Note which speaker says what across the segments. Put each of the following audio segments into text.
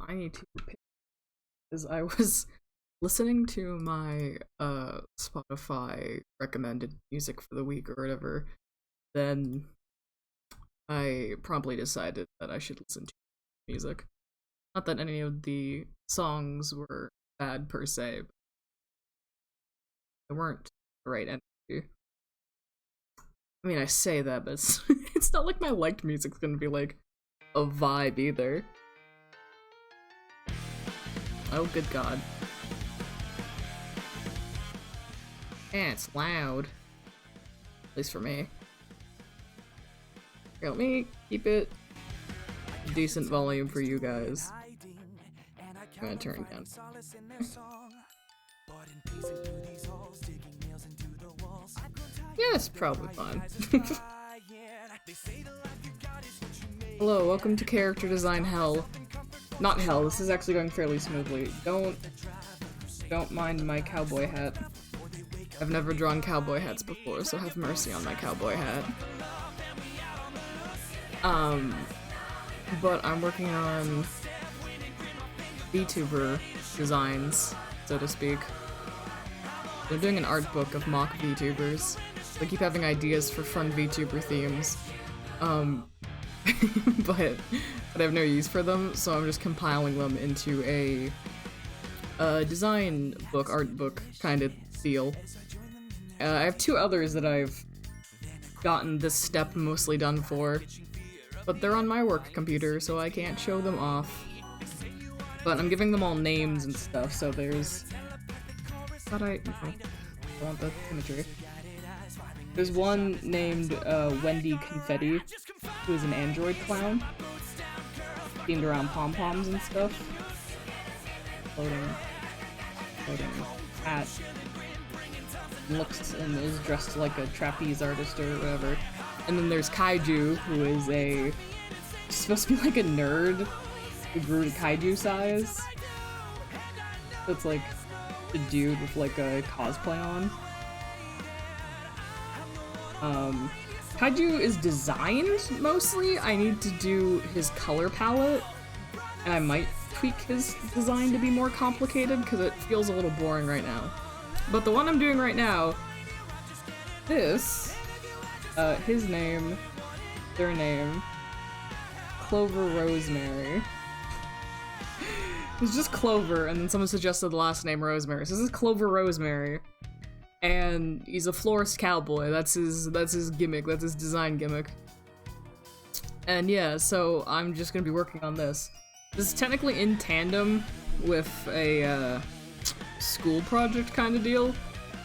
Speaker 1: I need to pick because I was listening to my Spotify recommended music for the week or whatever. Then I promptly decided that I should listen to music. Not that any of the songs were bad per se, but they weren't the right energy. I mean, I say that, but it's not like my liked music's gonna be like a vibe either. Oh, good god. And it's loud. At least for me. Here, let me keep it decent volume for you guys. I'm gonna turn it down. Yeah, it's probably fine. Hello, welcome to Character Design Hell. Not hell, this is actually going fairly smoothly. Don't mind my cowboy hat. I've never drawn cowboy hats before, so have mercy on my cowboy hat. But I'm working on VTuber designs, so to speak. I'm doing an art book of mock VTubers. I keep having ideas for fun VTuber themes. But I have no use for them, so I'm just compiling them into a design book, art book kind of deal. I have two others that I've gotten this step mostly done for, but they're on my work computer, so I can't show them off. But I'm giving them all names and stuff, so there's... I want the imagery. There's one named Wendy Confetti, who is an android clown, themed around pom-poms and stuff. Floating hat. Looks and is dressed like a trapeze artist or whatever. And then there's Kaiju, who is supposed to be like a nerd who grew to Kaiju size. So it's like a dude with like a cosplay on. Kaiju is designed mostly. I need to do his color palette, and I might tweak his design to be more complicated because it feels a little boring right now. But the one I'm doing right now, this, his name, their name, Clover Rosemary. It's just Clover, and then someone suggested the last name Rosemary. So this is Clover Rosemary, and he's a florist cowboy. That's his gimmick. That's his design gimmick. And yeah, so I'm just gonna be working on this. This is technically in tandem with a school project kind of deal.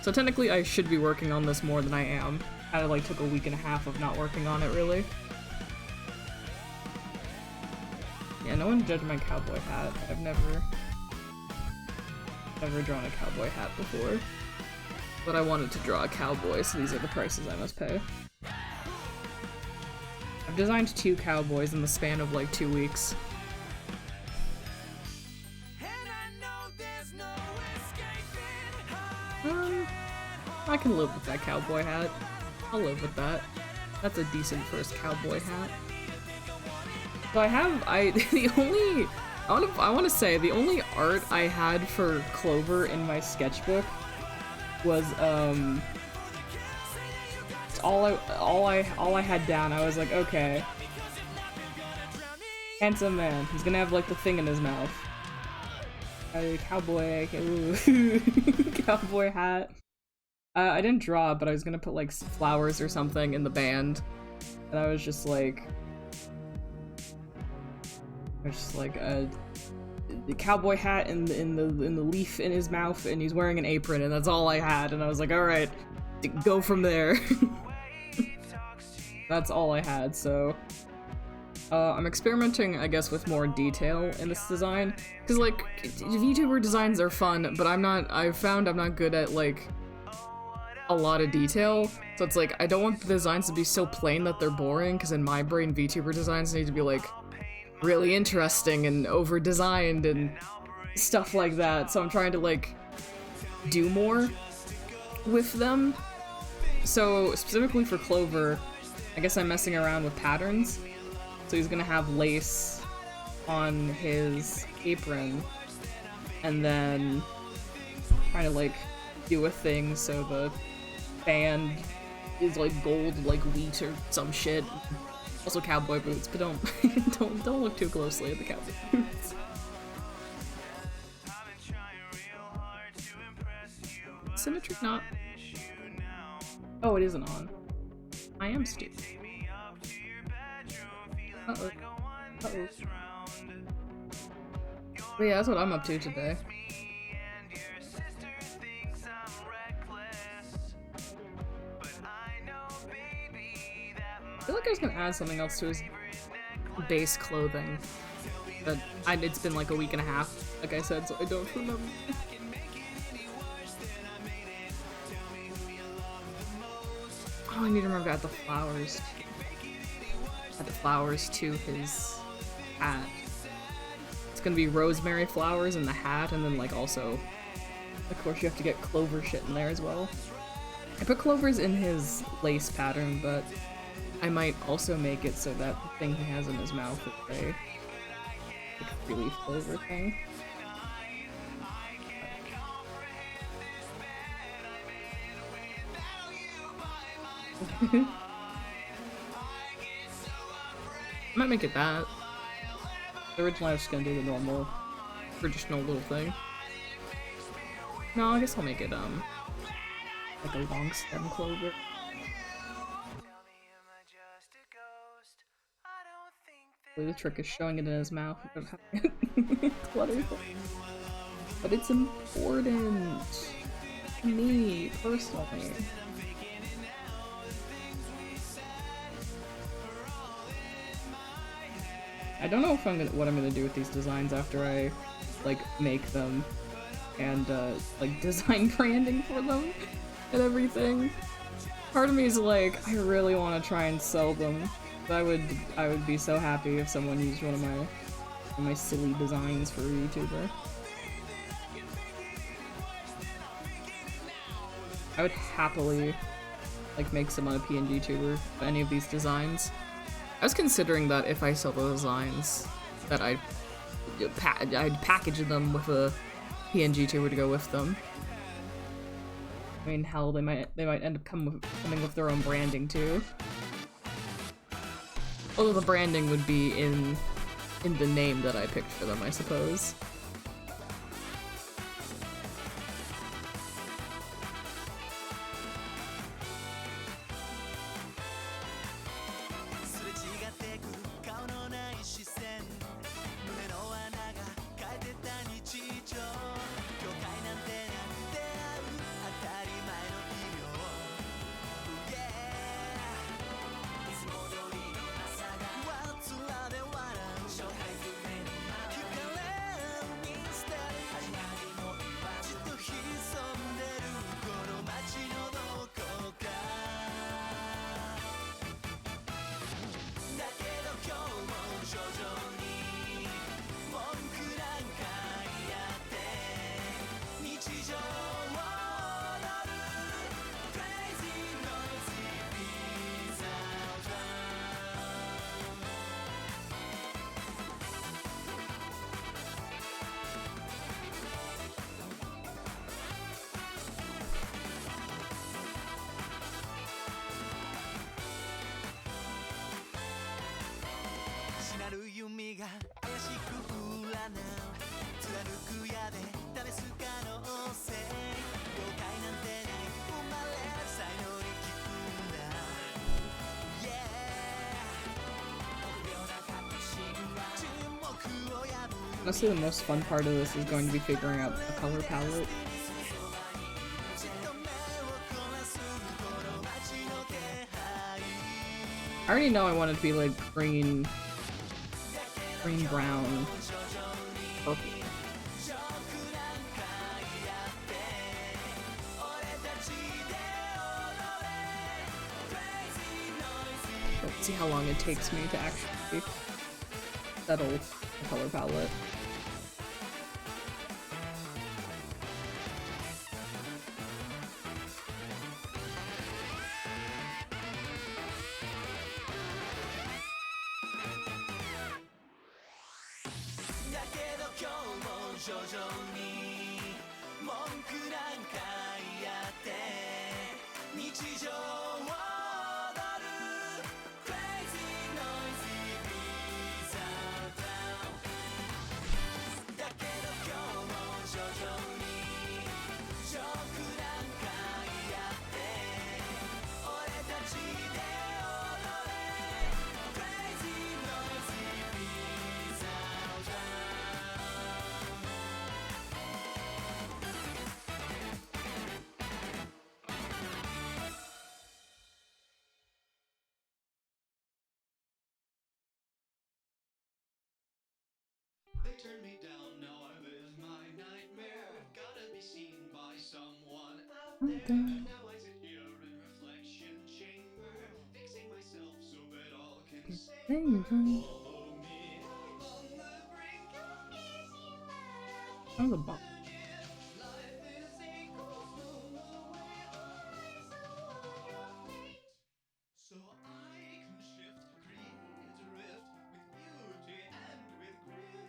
Speaker 1: So technically I should be working on this more than I am. I like took a week and a half of not working on it really. Yeah, no one judged my cowboy hat. I've never drawn a cowboy hat before. But I wanted to draw a cowboy, so these are the prices I must pay. I've designed 2 cowboys in the span of like 2 weeks. I can live with that cowboy hat. I'll live with that. That's a decent first cowboy hat. So I want to say the only art I had for Clover in my sketchbook was all I had down. I was like, okay, handsome man. He's gonna have like the thing in his mouth. Cowboy, ooh. Cowboy hat. I didn't draw it, but I was gonna put like flowers or something in the band, and I was just like, the cowboy hat and the leaf in his mouth, and he's wearing an apron, and that's all I had. And I was like, all right, go from there. That's all I had. So I'm experimenting, I guess, with more detail in this design, because like VTuber designs are fun, but I've found I'm not good at like a lot of detail. So it's like I don't want the designs to be so plain that they're boring, because in my brain VTuber designs need to be like really interesting and over designed and stuff like that. So I'm trying to like do more with them. So specifically for Clover, I guess I'm messing around with patterns. So he's gonna have lace on his apron, and then trying to like do a thing so the band is like gold like wheat or some shit. Also cowboy boots, but don't don't look too closely at the cowboy boots. Symmetry not. Oh, it isn't on. I am stupid. Uh-oh. Uh-oh. But yeah, that's what I'm up to today. I feel like I was gonna add something else to his base clothing. But it's been like a week and a half, like I said, so I don't remember. Oh, I need to remember to add the flowers. Add the flowers to his hat. It's gonna be rosemary flowers in the hat, and then like also, of course, you have to get clover shit in there as well. I put clovers in his lace pattern, but I might also make it so that the thing he has in his mouth is a like, relief clover thing. I might make it that. Originally I was just gonna do the normal, traditional little thing. No, I guess I'll make it, like a long stem clover. The trick is showing it in his mouth without having it cluttered. But it's important to me, personally. I don't know if what I'm gonna do with these designs after I, like, make them and, like, design branding for them and everything. Part of me is like, I really want to try and sell them. I would be so happy if someone used one of my silly designs for a YouTuber. I would happily, like, make some on a PNG tuber, any of these designs. I was considering that if I sell the designs, that I'd package them with a PNG tuber to go with them. I mean, hell, they might end up coming with their own branding too. Although the branding would be in the name that I picked for them, I suppose. Honestly, the most fun part of this is going to be figuring out the color palette. I already know I want it to be like green, brown, purple. Let's see how long it takes me to actually settle the color palette.
Speaker 2: 徐々に文句なんか言って日常を踊る Crazy noisy bizarre town だけど今日も徐々にジョークなんか言って俺たちで踊れ Crazy noisy bizarre town
Speaker 3: They turned me down, now I live my nightmare. Gotta be seen by someone out there. Now I sit here in reflection chamber, fixing myself so that all can say, follow me. I'm on the brink of getting mad.
Speaker 1: That was a bop.
Speaker 3: Life is a cold swoon away, always on your fate. So I can shift, create a rift with beauty and with grin.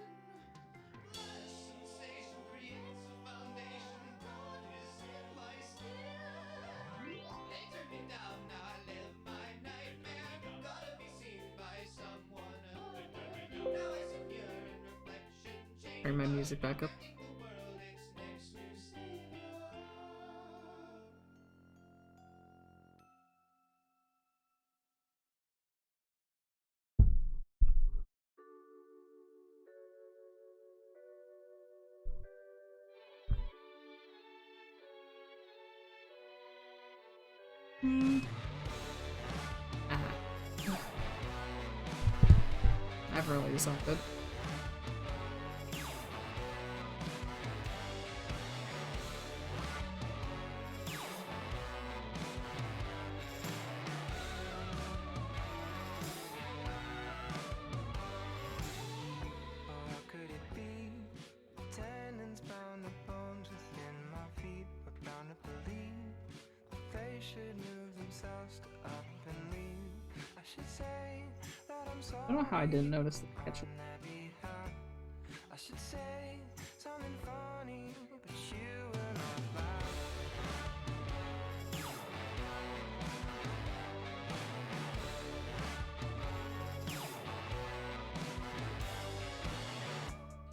Speaker 3: My sensation creates a foundation. God is in my skin. They turn me down, now I live my nightmare. Gotta be seen by someone out there. Now I sit here in reflection chamber.
Speaker 1: Turn my music back up.
Speaker 3: Thank the world its next new savior.
Speaker 1: I've really decided.
Speaker 2: What could it be? Tendons bound to bones within my feet. We're bound to believe that they should move themselves to up and leave. I should say that I'm sorry.
Speaker 1: I don't know how I didn't notice the ketchup.
Speaker 2: I should say something funny, but you were not loud.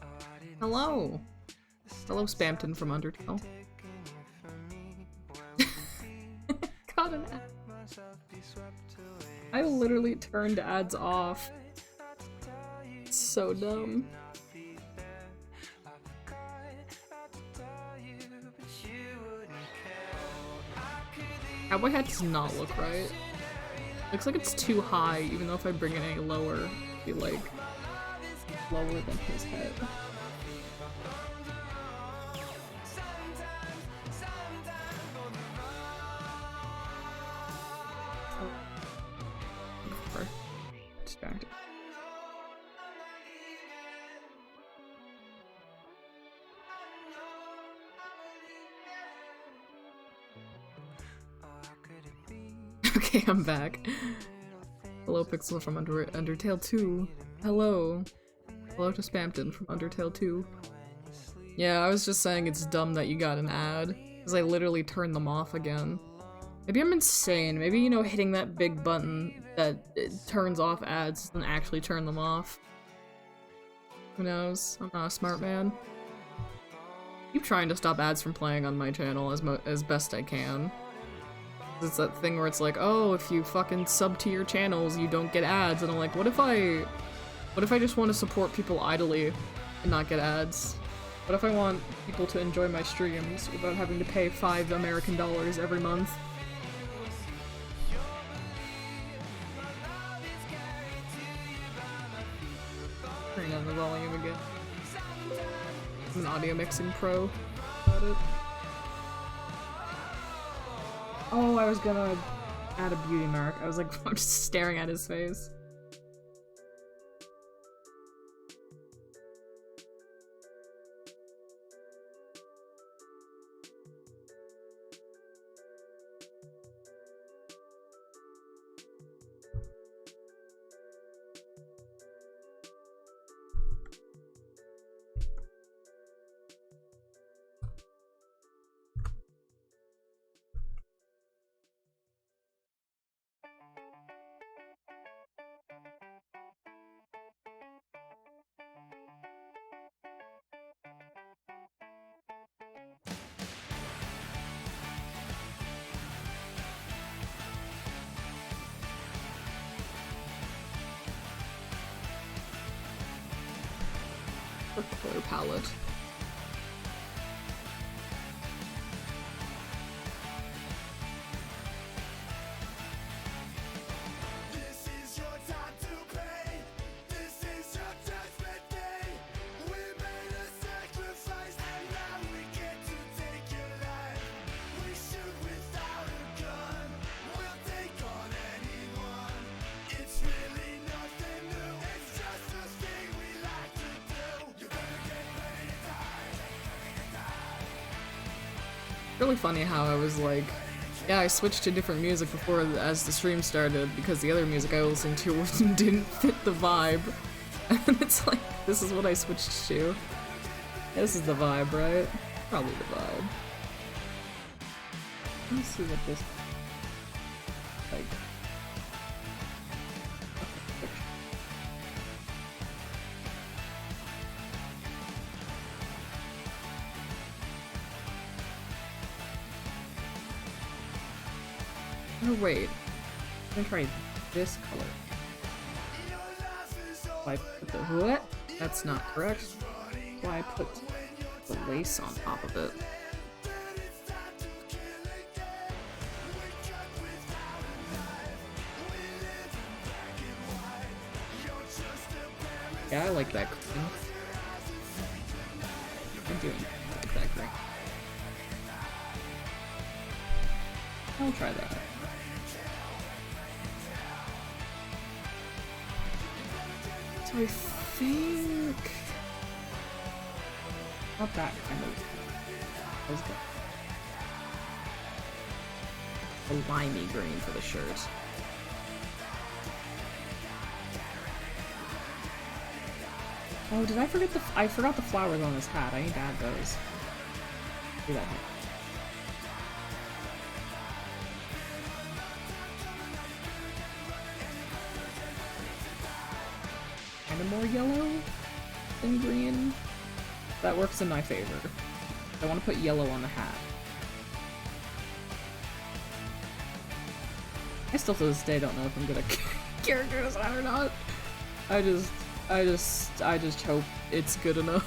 Speaker 2: Oh, I didn't
Speaker 1: Hello!
Speaker 2: see
Speaker 1: Hello, Spamton from Undertale.
Speaker 2: taking you from me. Where would we be?
Speaker 1: Got an ad.
Speaker 2: Myself be swept away.
Speaker 1: I literally turned ads off.
Speaker 2: Not to tell you,
Speaker 1: It's so dumb.
Speaker 2: not be there. I forgot not to tell you, but you wouldn't care. I could leave
Speaker 1: Cowboy hat does not look right. Looks like it's too high, even though if I bring it any lower, it'd be like lower than his head. Or distracted.
Speaker 2: Oh, how could it be?
Speaker 1: Okay, I'm back. Hello, Pixel from Undertale 2. Hello. Hello to Spamton from Undertale 2. Yeah, I was just saying it's dumb that you got an ad, because I literally turned them off again. Maybe I'm insane. Maybe, you know, hitting that big button that it turns off ads doesn't actually turn them off. Who knows? I'm not a smart man. Keep trying to stop ads from playing on my channel as best I can. It's that thing where it's like, oh, if you fucking sub to your channels, you don't get ads, and I'm like, what if I just want to support people idly and not get ads? What if I want people to enjoy my streams without having to pay $5 American every month? Turn down the volume again. I'm an audio mixing pro. Got it. Oh, I was gonna add a beauty mark. I was like, I'm just staring at his face. color palette.
Speaker 2: This is your time to pay. This is your judgment day. We made a sacrifice and now we get to take your life. We shoot without a gun. We'll take on anyone. It's really nothing new. It's just a thing we like to do. You better get ready to die.
Speaker 1: Really funny how I was like, yeah, I switched to different music before as the stream started because the other music I was listening to didn't fit the vibe. And it's like, this is what I switched to. This is the vibe, right? Probably the vibe. Let me see what this like. Oh wait, I'm gonna try this color. Why put the what? That's not correct. Why I put the lace on top of it? Yeah, I like that green. I do like that green. I'll try that. So I think not that kind of. What is that? A limey green for the shirt. Oh, did I forget I forgot the flowers on his hat. I need to add those. Do that. Kind of more yellow than green. That works in my favor. I want to put yellow on the hat. I still to this day don't know if I'm good at character design or not. I just hope it's good enough.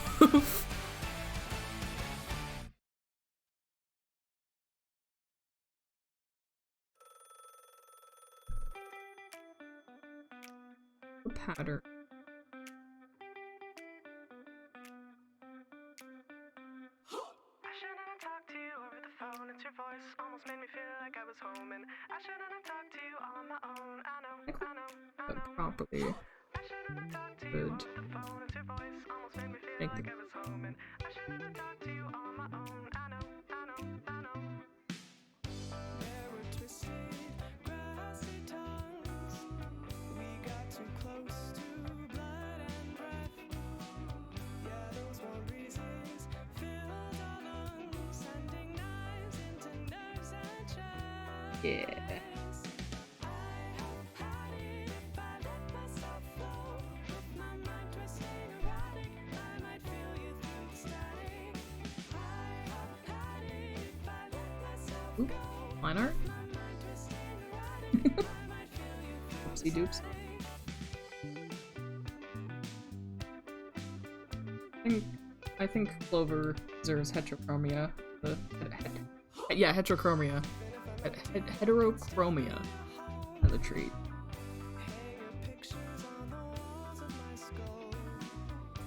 Speaker 1: The pattern.
Speaker 4: I shouldn't have talked to you over the phone. It's your voice almost made me feel like I was home, and I shouldn't have talked to you all on my own. I know.
Speaker 1: Properly.
Speaker 4: I shouldn't have talked to you
Speaker 1: Good.
Speaker 4: over the phone. It's your voice almost made me feel
Speaker 1: Make
Speaker 4: like
Speaker 1: the-
Speaker 4: I was home, and I shouldn't have talked to you all on my own. I know.
Speaker 2: There were twisted, grassy tongues. We got too close to blood and breath. Yeah, those war breezes filled our lungs, sending knives into nerves and chests.
Speaker 1: Yeah.
Speaker 2: I have had it if I let myself flow. With my mind twisting erratic, I might feel you through the static. I have had it if I let myself
Speaker 1: Oop. Line art? Oopsie doops. I think Clover deserves heterochromia. Yeah, heterochromia. Heterochromia as a treat.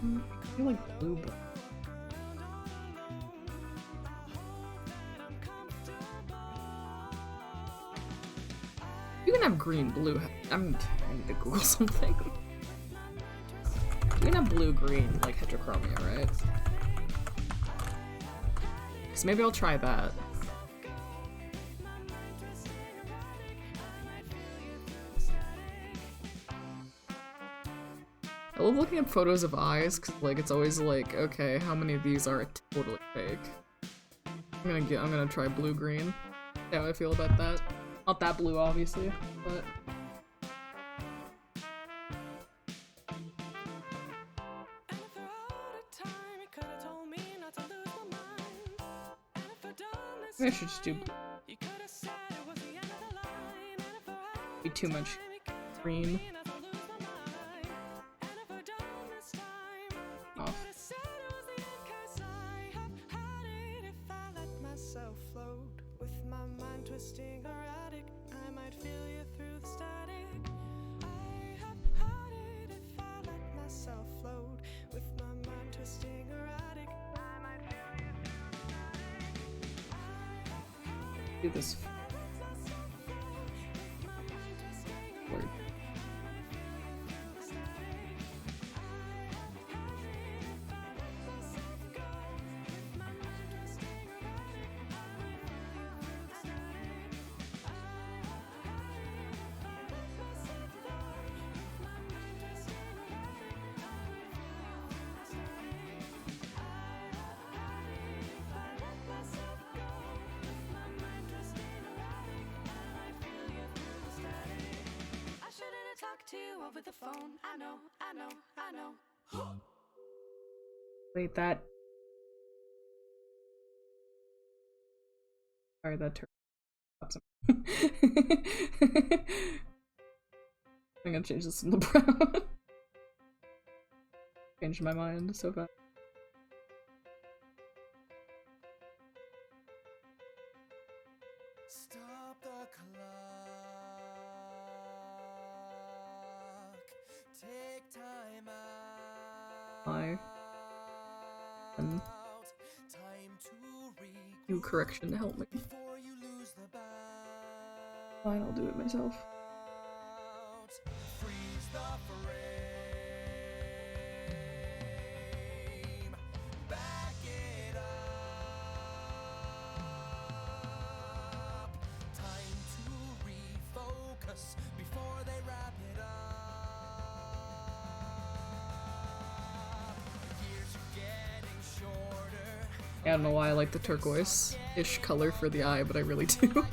Speaker 1: I feel like blue, but you can have green, blue. I need to Google something. You can have blue, green, like heterochromia, right? So maybe I'll try that. I love looking at photos of eyes, cause like it's always like, okay, how many of these are totally fake? I'm gonna try blue green. See how I feel about that. Not that blue, obviously, but. Maybe I should just do blue. Be too much green. Off. do this. Word.
Speaker 4: I shouldn't have talked to you over the phone. I know, I know, I know.
Speaker 1: Wait, that. Sorry, that turned. I'm gonna change this to the brown. Changed my mind so fast.
Speaker 2: Stop the clock. Take time out.
Speaker 1: My and
Speaker 2: Time to
Speaker 1: do correction to help me.
Speaker 2: before you lose the bout.
Speaker 1: Fine, I'll do it myself.
Speaker 2: Freeze the frame. Back it up. Time to refocus before they wrap it up. Years are getting shorter.
Speaker 1: I don't know why I like the turquoise-ish color for the eye, but I really do.
Speaker 2: You're treading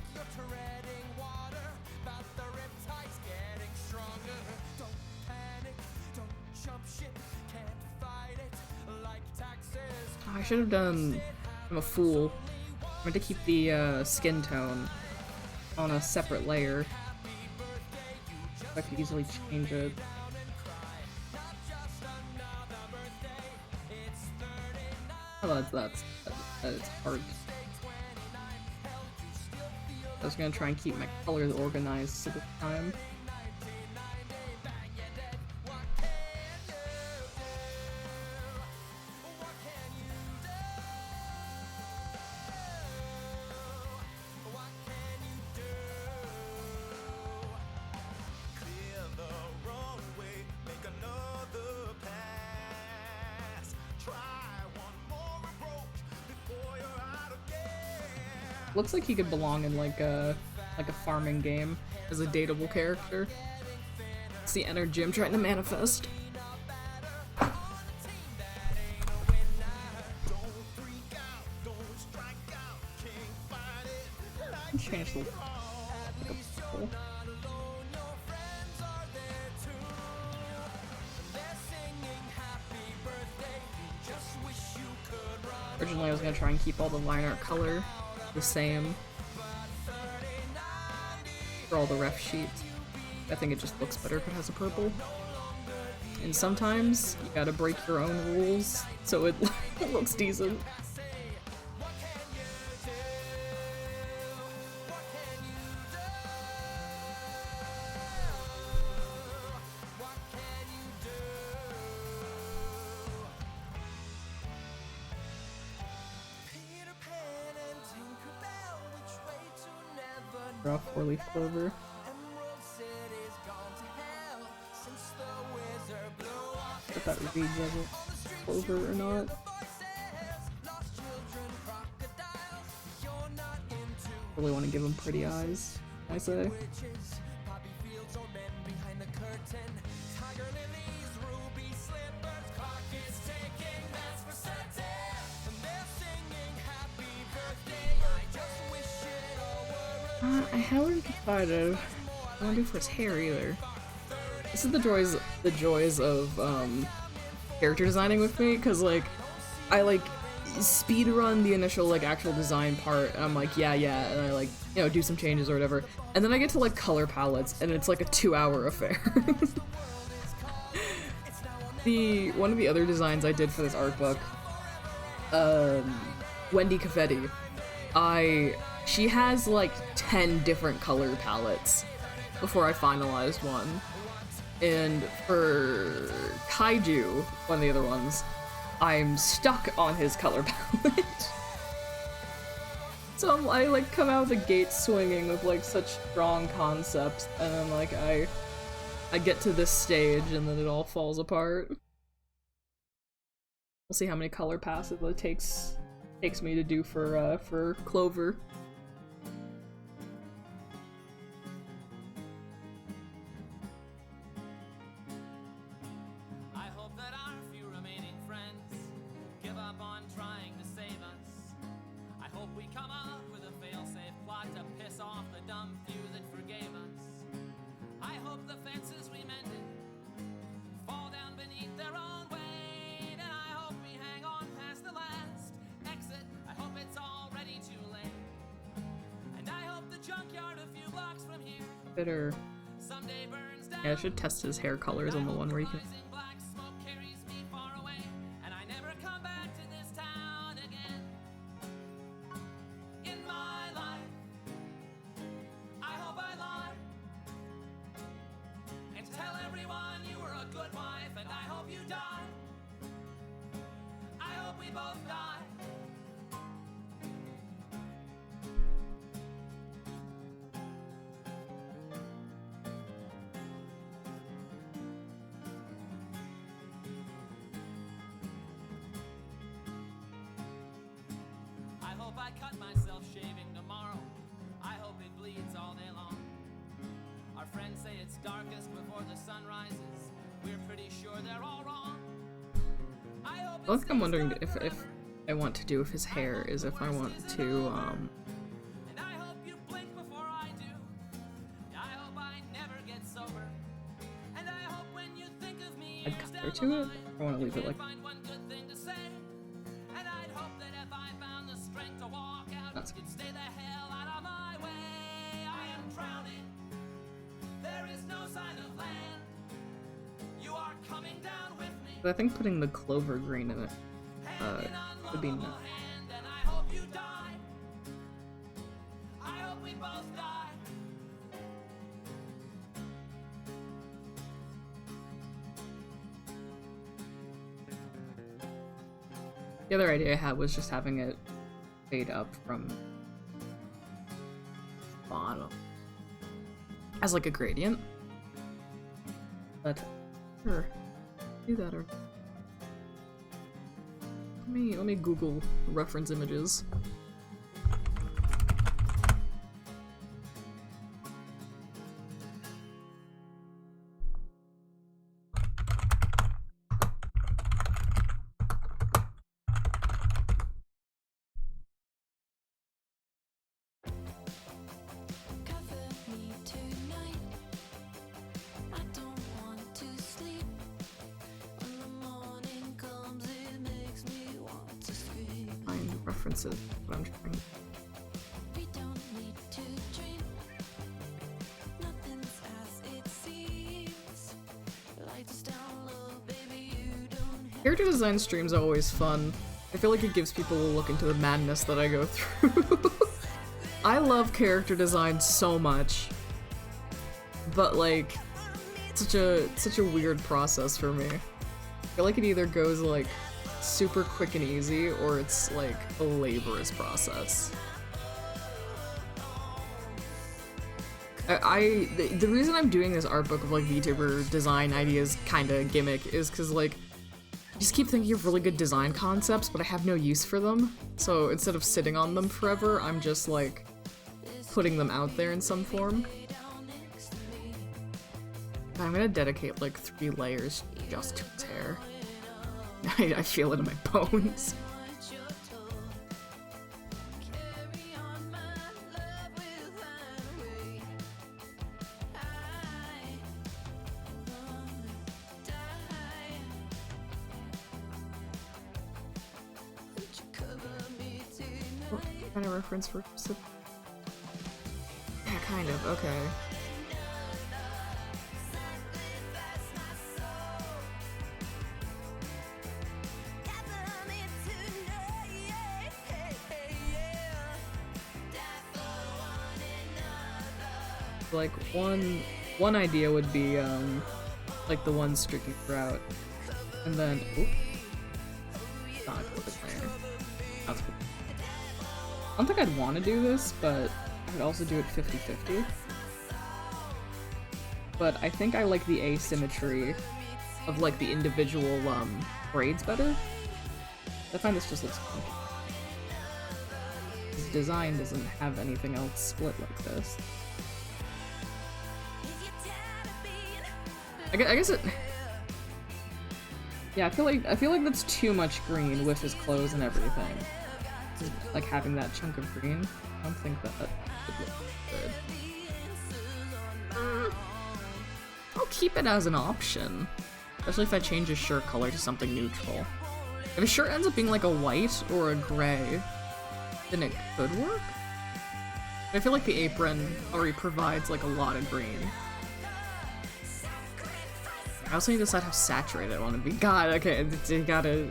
Speaker 2: water. About the riptides getting stronger. Don't panic. Don't jump ship. Can't fight it like taxes.
Speaker 1: I should have done. I'm a fool. I meant to keep the skin tone on a separate layer. I could easily change it. Oh, that's hard. I was gonna try and keep my colors organized at the time.
Speaker 2: Clear the runway. Make another pass. Try one more approach before you're out again.
Speaker 1: Looks like he could belong in like a farming game as a dateable character. It's the energy I'm trying to manifest. Change the like a purple. Originally I was gonna try and keep all the line art color the same for all the ref sheets. I think it just looks better if it has a purple. And sometimes you gotta break your own rules so it looks decent.
Speaker 2: Peter Pan and Tinkerbell, which way to never
Speaker 1: Draw 4-leaf clover.
Speaker 2: Emerald City's gone to hell since the wizard blew up
Speaker 1: If that reads as a clover or not.
Speaker 2: voices. Lost children, crocodiles. You're not into
Speaker 1: Really want to give him pretty eyes, I say.
Speaker 2: witches. Poppy fields or men behind the curtain. Tiger lilies, ruby slippers. Clock is ticking, that's for certain. And they're singing happy birthday. I just wish it all were
Speaker 1: I haven't decided. I don't do for his hair either. This is the joys of character designing with me, because like I like speed run the initial like actual design part, and I'm like yeah, and I like, you know, do some changes or whatever, and then I get to like color palettes and it's like a 2-hour affair. One of the other designs I did for this art book, Wendy Confetti, she has like 10 different color palettes before I finalized one. And for Kaiju, one of the other ones, I'm stuck on his color palette. So I like come out of the gate swinging with like such strong concepts, and then like I get to this stage and then it all falls apart. We'll see how many color passes it takes me to do for Clover.
Speaker 2: I hope that our few remaining friends give up on trying to save us. I hope we come up with a fail-safe plot to piss off the dumb few that forgave us. I hope the fences we mended fall down beneath their own weight, and I hope we hang on past the last exit. I hope it's already too late, and I hope the junkyard a few blocks from here
Speaker 1: Better.
Speaker 2: someday burns down.
Speaker 1: Yeah, I should test his hair colors on the one where you can.
Speaker 2: Rising black smoke carries me far away, and I never come back to this town again. In my life, I hope I lie and tell everyone you were a good wife, and I hope you die. I hope we both die. I hope I cut myself shaving tomorrow. I hope it bleeds all day long. Our friends say it's darkest before the sun rises. We're pretty sure they're all wrong. I hope
Speaker 1: The only thing I'm wondering if I want to do with his hair is if I want to
Speaker 2: and I hope you blink before I do. I hope I never get sober. And I hope when you think of me
Speaker 1: add
Speaker 2: years
Speaker 1: color
Speaker 2: down
Speaker 1: to
Speaker 2: the
Speaker 1: it.
Speaker 2: line,
Speaker 1: I want to leave it like
Speaker 2: find one good thing to say. And I'd hope that if I found the strength to walk out,
Speaker 1: That's-
Speaker 2: you'd stay the hell out of my way. I am drowning. There is no sign of land. You are coming down with me.
Speaker 1: But I think putting the clover green in it would be nice.
Speaker 2: Hand, and I hope you die. I hope we both die.
Speaker 1: The other idea I had was just having it fade up from bottom as like a gradient. But sure, do that or let me Google reference images.
Speaker 5: Cover me tonight. I don't want to sleep. When the morning comes, it makes me want to scream.
Speaker 1: Find references. What I'm trying.
Speaker 5: We don't need to dream. Nothing's as it seems. Lights down low, baby, you don't have
Speaker 1: Character design streams are always fun. I feel like it gives people a look into the madness that I go through. I love character design so much, but like, such a weird process for me. I feel like it either goes like super quick and easy, or it's like a laborious process. The reason I'm doing this art book of like VTuber design ideas kind of gimmick is because like I just keep thinking of really good design concepts, but I have no use for them. So instead of sitting on them forever, I'm just like putting them out there in some form. I'm gonna dedicate like 3 layers just to his hair. I feel it in my bones.
Speaker 5: carry on, my love will find a way. I wanna die. Would you cover me
Speaker 1: What
Speaker 5: tonight?
Speaker 1: kind of reference for yeah, kind of, okay.
Speaker 5: Cover me tonight. Die for one another.
Speaker 1: Like one idea would be like the one streaking throughout, and then oop, not put it there. That's I don't think I'd want to do this, but I could also do it 50-50. But I think I like the asymmetry of like the individual braids better. I find this just looks funky. This design doesn't have anything else split like this. I guess it. Yeah, I feel like that's too much green with his clothes and everything. Just, like having that chunk of green. I don't think that would look good. I'll keep it as an option, especially if I change his shirt color to something neutral. If his shirt ends up being like a white or a gray, then it could work. But I feel like the apron already provides like a lot of green. I also need to decide how saturated I want to be. God, okay, you gotta.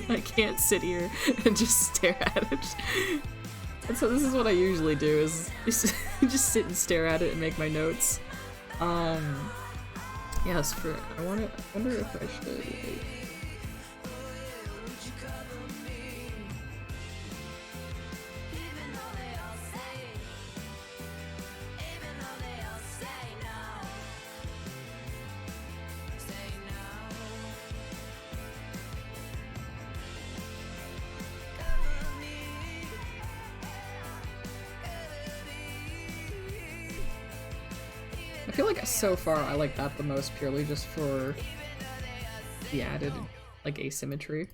Speaker 1: I can't sit here and just stare at it. And so this is what I usually do: is just sit and stare at it and make my notes. Yes, I wonder if I should. Like, I feel like so far I like that the most purely just for the added, like, asymmetry.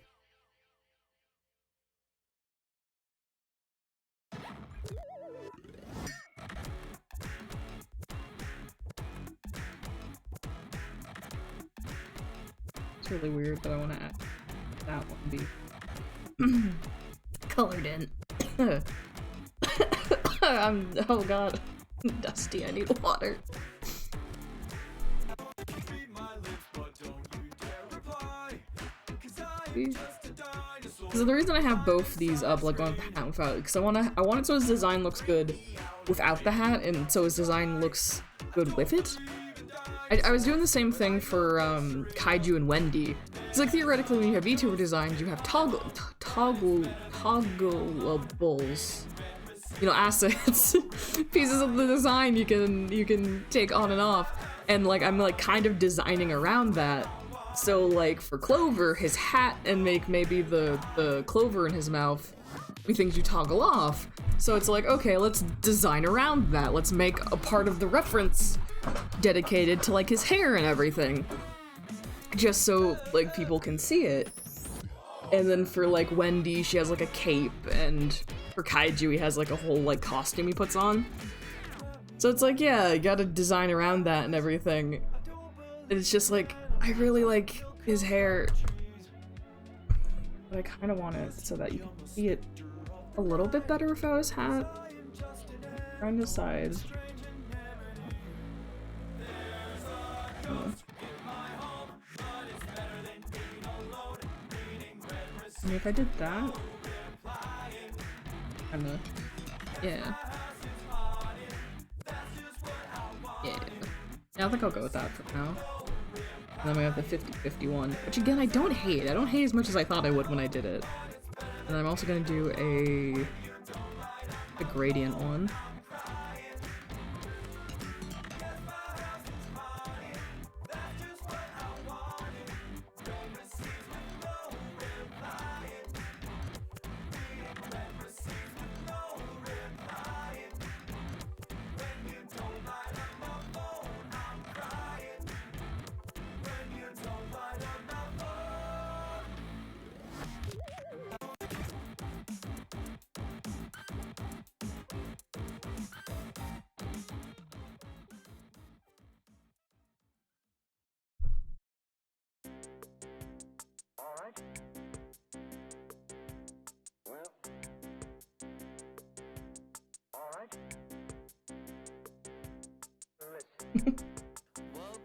Speaker 1: It's really weird, but I want to add that one be colored in. Oh god, I'm dusty, I need water. So the reason I have both these up, like on the hat and without, because I want it so his design looks good without the hat, and so his design looks good with it. I was doing the same thing for Kaiju and Wendy. It's like theoretically when you have VTuber designs, you have toggleables, you know, assets, pieces of the design you can take on and off, and like I'm like kind of designing around that. So like for Clover, his hat and make maybe the clover in his mouth be things you toggle off. So it's like, okay, let's design around that. Let's make a part of the reference dedicated to like his hair and everything. Just so like people can see it. And then for like Wendy, she has like a cape, and for Kaiju, he has like a whole like costume he puts on. So it's like, yeah, you gotta design around that and everything. And it's just like, I really like his hair, but I kind of want it so that you can see it a little bit better without his hat. I'm trying to decide. I mean, if I did that, kinda, yeah. Yeah, I think I'll go with that for now. And then we have the 50-50 one, which again, I don't hate. I don't hate as much as I thought I would when I did it. And I'm also gonna do a gradient one.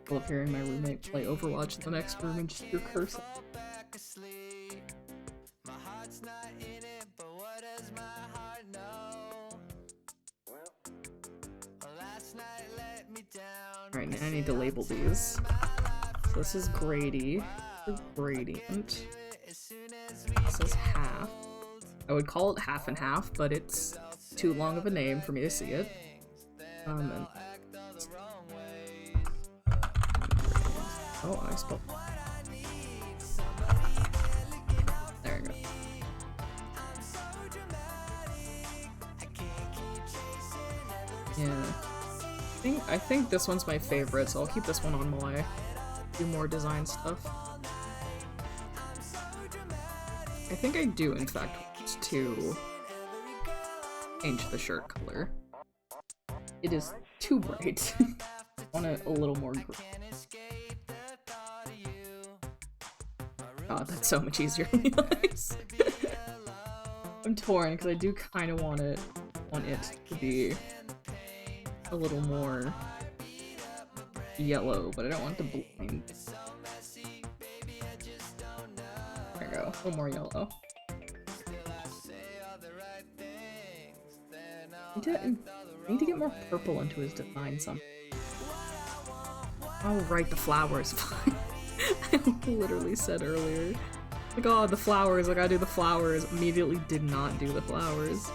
Speaker 1: I love hearing my roommate play Overwatch in the next room and just hear cursing. Alright, now I need to label these. So this is Grady, this is Gradient, this is half, I would call it half and half, but it's too long of a name for me to see it. And oh, I spelled. There you go. Yeah. I think this one's my favorite, so I'll keep this one on while I do more design stuff. I think I do, in fact, want to change the shirt color. It is too bright. I want it a little more green. God, that's so much easier to realize. I'm torn because I do kind of want it to be a little more yellow, but I don't want the blind. There we go, a little more yellow. I need to get more purple into his design somehow. Oh right, the flowers. I literally said earlier. Like, oh, the flowers, like I do the flowers. Immediately did not do the flowers.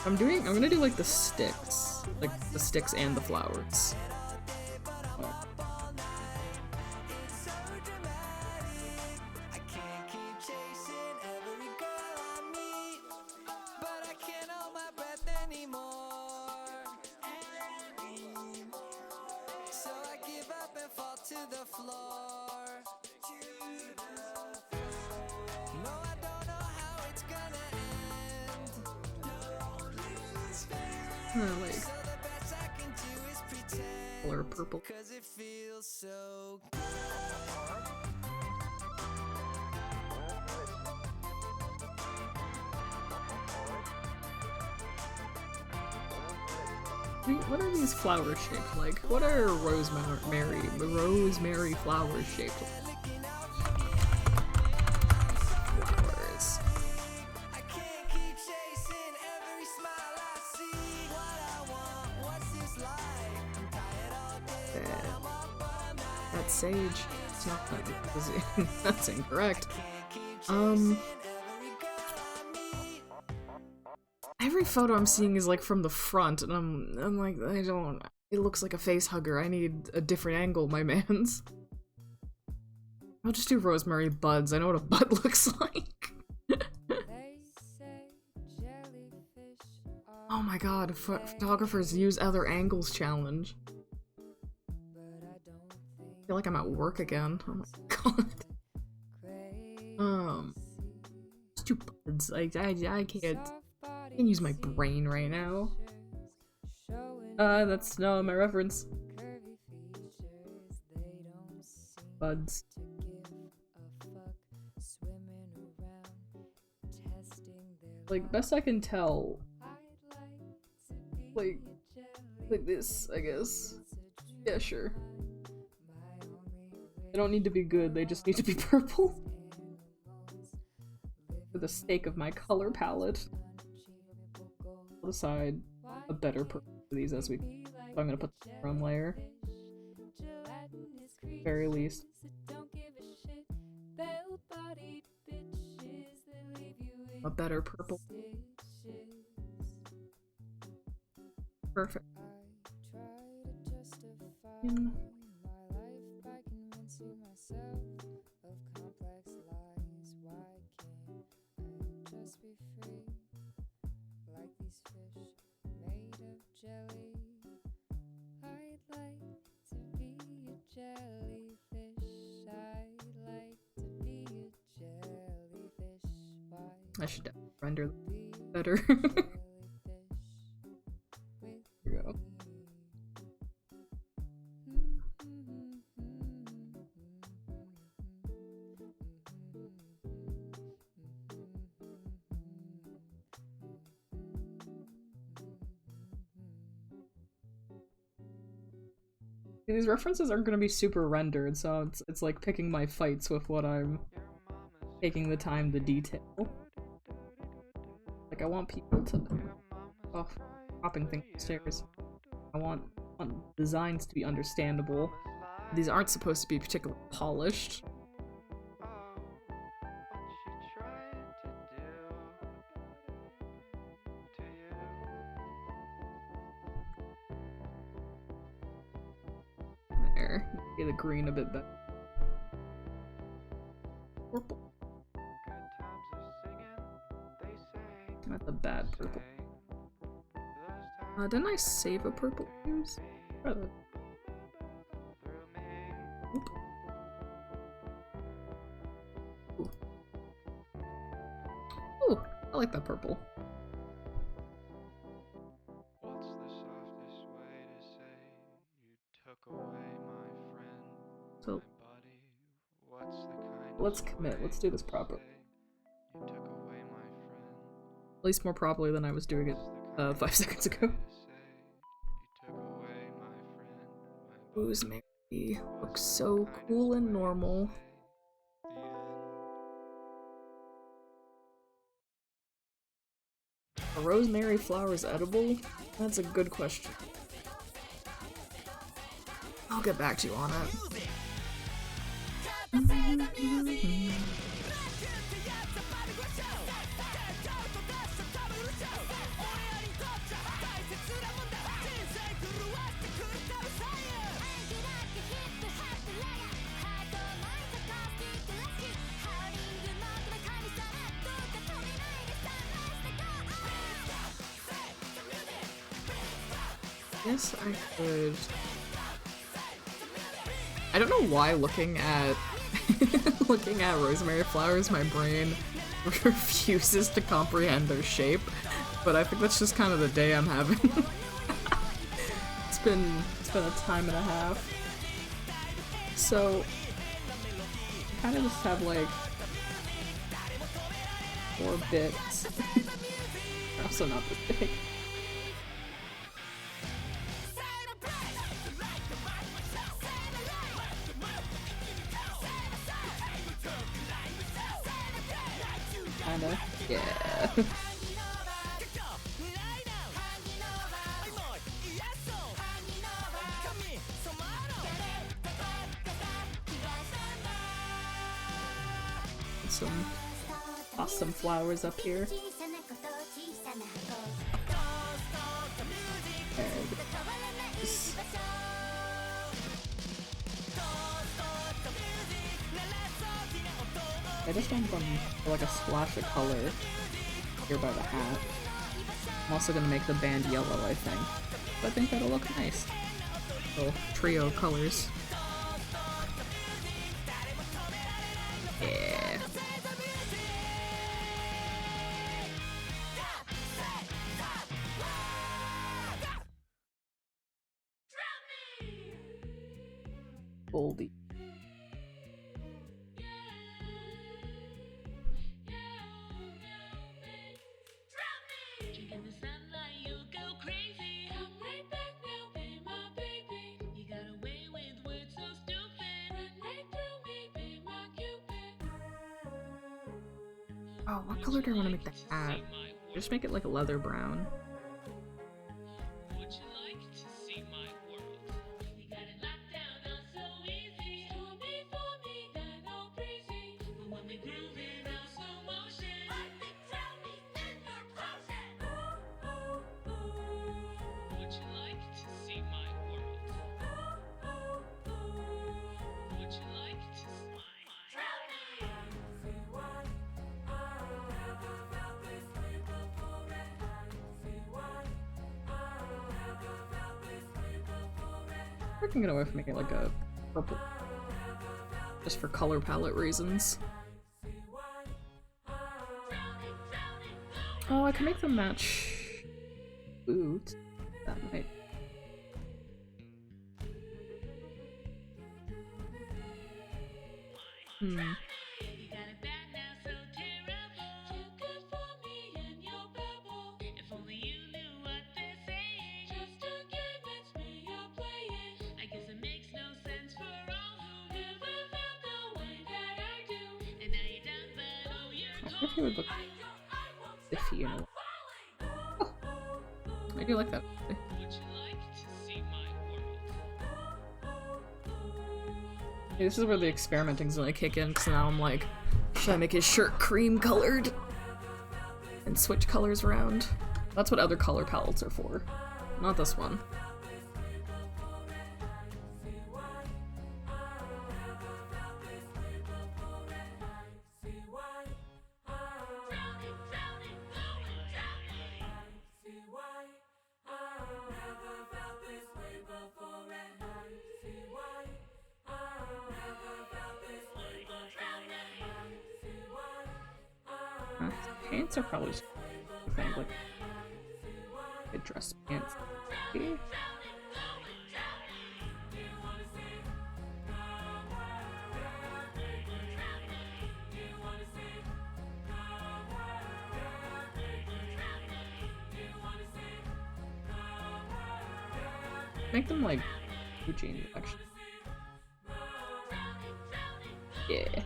Speaker 1: I'm gonna do like the sticks. Like the sticks and the flowers. Oh. Like color purple. What are these flowers shaped like? What are rosemary flowers shaped like? Flowers. That's sage. It's not that. That's incorrect. Every photo I'm seeing is like from the front, and I'm like, I don't. It looks like a face hugger. I need a different angle, my mans. I'll just do rosemary buds. I know what a bud looks like. Oh my god, photographers use other angles challenge. I feel like I'm at work again. Oh my god. It's two buds. I can't use my brain right now. That's no my reference. Buds. Like, best I can tell, like this, I guess. Yeah, sure. They don't need to be good, they just need to be purple. For the sake of my color palette. I'll decide a better purple for these as we... So I'm gonna put the chrome layer. Very least. A better purple. Perfect. I should definitely render better. Here we go. These references aren't going to be super rendered, so it's like picking my fights with what I'm taking the time to detail. Like, I want people to... Oh, hopping things upstairs. I want designs to be understandable. These aren't supposed to be particularly polished. there. Get the green a bit better. Purple. That's a bad purple. Didn't I save a purple hues? Oop. Ooh. Ooh, I like that purple.
Speaker 6: What's the softest way to say you took away my friend,
Speaker 1: So
Speaker 6: my buddy? What's the kindest
Speaker 1: let's commit.
Speaker 6: way
Speaker 1: Let's do this
Speaker 6: to
Speaker 1: properly.
Speaker 6: say you took away my friend?
Speaker 1: At least more properly than I was doing it 5 seconds ago. Rosemary looks so cool and normal. Are rosemary flowers edible? That's a good question. I'll get back to you on it. Yes, I could. I don't know why looking at looking at rosemary flowers, my brain refuses to comprehend their shape, but I think that's just kind of the day I'm having. It's been a time and a half. So I kind of just have like 4 bits. They're also not this big. Kinda. Yeah. Some awesome flowers up here. And this. I just want them for like a splash of color here by the hat. I'm also gonna make the band yellow, I think. But I think that'll look nice. Little trio colors. Yeah. Boldy. Oh, what color do I want to make the hat? Just make it like a leather brown.
Speaker 2: Would you like to see my world? We got it locked down, not so easy. For me, that all crazy. But when we groove in our slow motion, I think tell me in your potion. Would you like to see my world? Would you like to smile? Tell me.
Speaker 1: I can get away from making like a purple. Just for color palette reasons. Oh, I can make them match boots. That might. Hmm. I wonder if it would look iffy in a way. Oh, I do like that.
Speaker 2: Would you like to see my world?
Speaker 1: Yeah, this is where the experimenting's gonna kick in, because now I'm like, should I make his shirt cream colored? And switch colors around? That's what other color palettes are for. Not this one. pants are probably just thing, like a dress pants. Okay. Make them like blue jeans, actually. Yeah.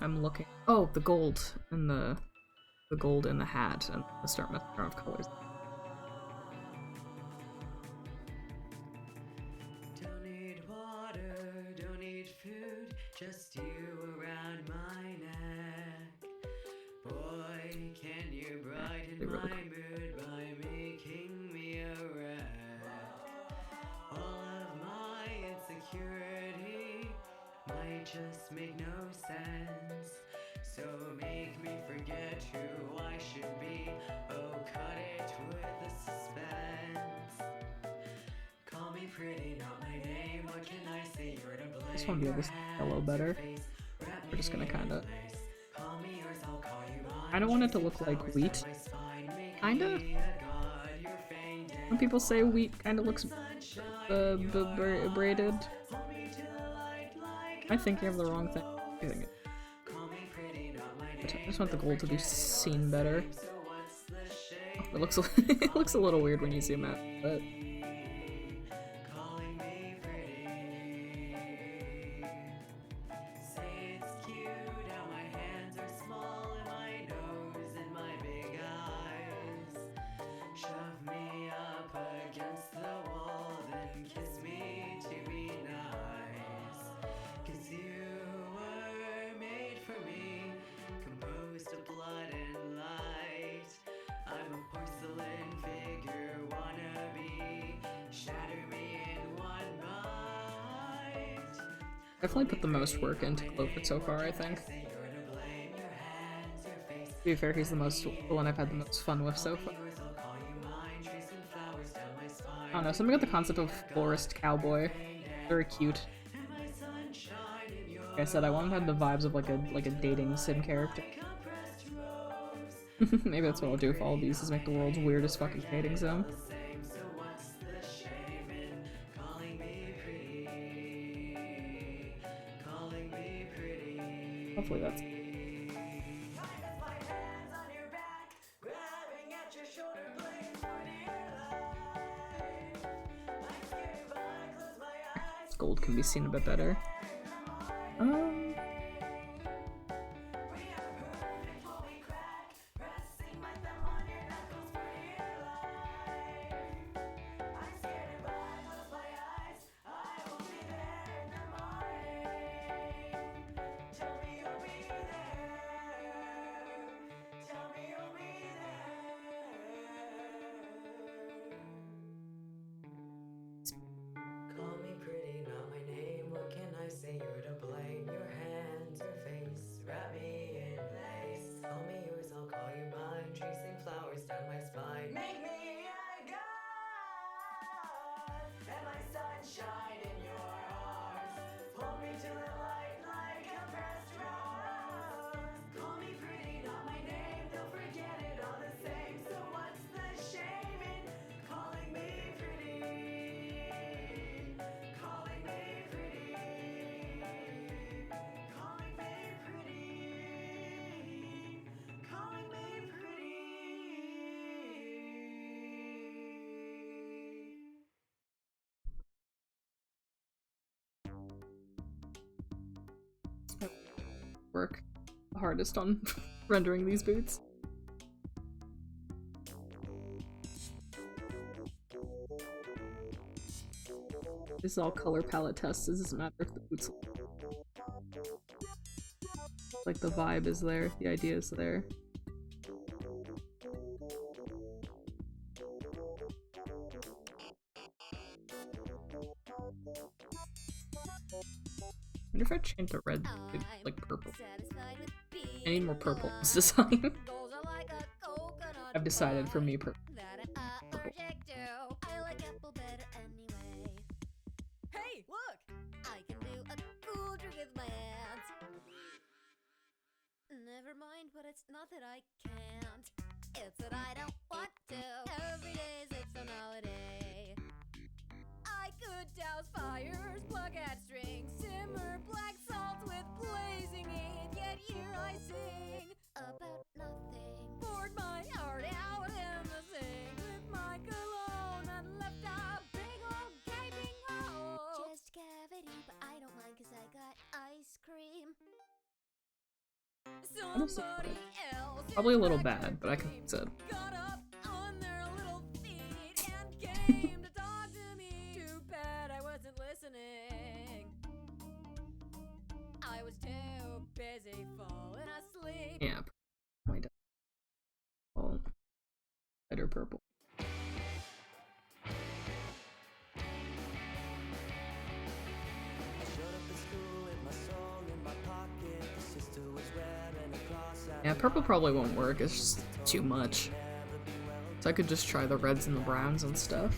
Speaker 1: I'm looking. Oh, the gold and the gold in the hat, and the start messing around with colors.
Speaker 2: Don't need water, don't need food, just you around my neck. Boy, can you brighten
Speaker 1: They're really
Speaker 2: my
Speaker 1: cool.
Speaker 2: mood by making me a wreck? All of my insecurity might just make no sense. So make me forget who I should be. Oh, cut it with the suspense. Call me pretty, not my name. What can I say? You're to blame.
Speaker 1: I just want to be able to see yellow better. We're just gonna kinda. I don't want it to look like wheat. Kinda. When people say wheat kinda looks braided, I think you have the wrong thing. I just want the gold to be seen better. Oh, it looks it looks a little weird when you zoom out, but
Speaker 2: Shove me up against the wall, then kiss me to be nice. 'Cause you were made for me, composed of blood and light. I'm a porcelain figure wannabe, shatter me in one bite.
Speaker 1: definitely put the most work into Clover so far, I think. To be fair, he's the one I've had the most fun with so far. I don't know, something about the concept of florist cowboy. Very cute. Like I said, I wanted to have the vibes of like a dating sim character. Maybe that's what I'll do with all of these, is make the world's weirdest fucking dating sim. Hopefully that's... Gold can be seen a bit better.
Speaker 2: Call me pretty, not my name. What can I say? You're to blame. Your hands, your face, wrap me in lace. Call me yours, I'll call you mine. Tracing flowers down my spine. Make me a god, and my sunshine in your arms. Pull me to the light like a pressed rose. Call me pretty, not my name. They'll forget it all the same. So what's the shame in calling me pretty? Calling me pretty. Calling me pretty. Calling me pretty.
Speaker 1: Work the hardest on rendering these boots. This is all color palette tests. It doesn't matter if the boots. Like the vibe is there, the idea is there. I wonder if I change the red to like purple. I need more purple in this design. I've decided for me purple.
Speaker 5: Hey, look!
Speaker 7: never mind, but it's not that I can't. It's that I don't want to. Every day's its own holiday. I could douse fires, pluck at strings, simmer black salt with blazing heat. Yet here I sing about nothing. Poured my heart out in the sink with my cologne and left a big old gaping hole. Just cavity, but I don't mind 'cause I got ice cream. Somebody else
Speaker 1: Probably a little bad, but I can fix it.
Speaker 7: got up on their little feet and came to talk to me. Too bad I wasn't listening. I was too busy falling asleep.
Speaker 1: Yeah. My dad. Oh. Red or purple. Yeah, purple probably won't work, it's just too much. So I could just try the reds and the browns and stuff.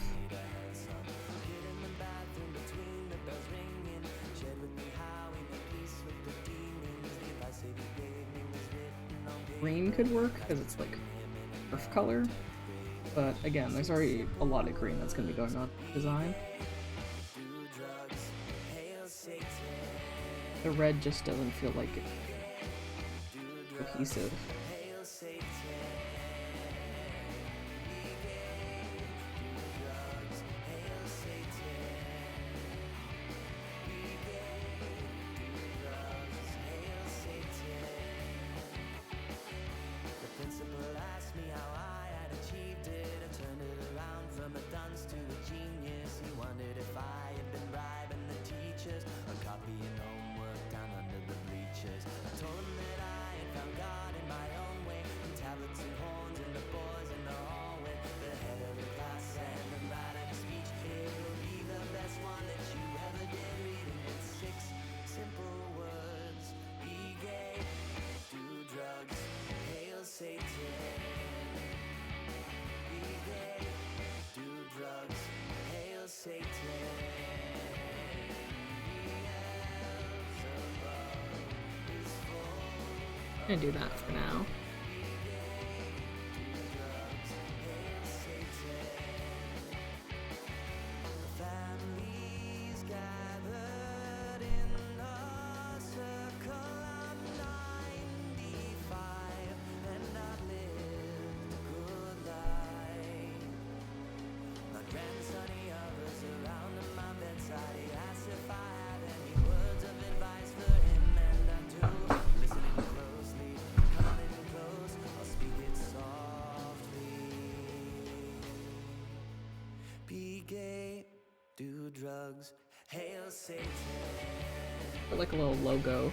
Speaker 1: Green could work, because it's like earth color. But again, there's already a lot of green that's going to be going on in the design. The red just doesn't feel like it. Cohesive. I'm gonna do that for now. Put like a little logo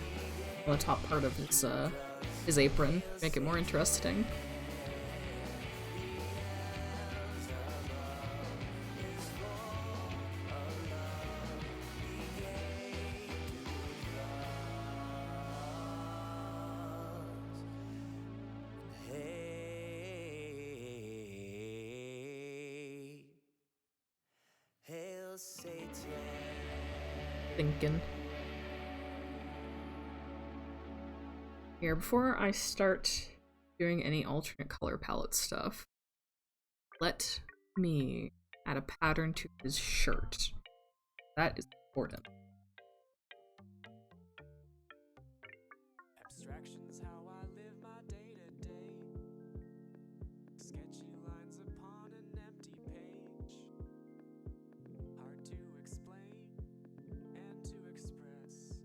Speaker 1: on the top part of his apron, make it more interesting. Thinking. Here, before I start doing any alternate color palette stuff, let me add a pattern to his shirt. That is important.
Speaker 2: Abstractions how I live my day to day. Sketchy lines upon an empty page. Hard to explain and to express.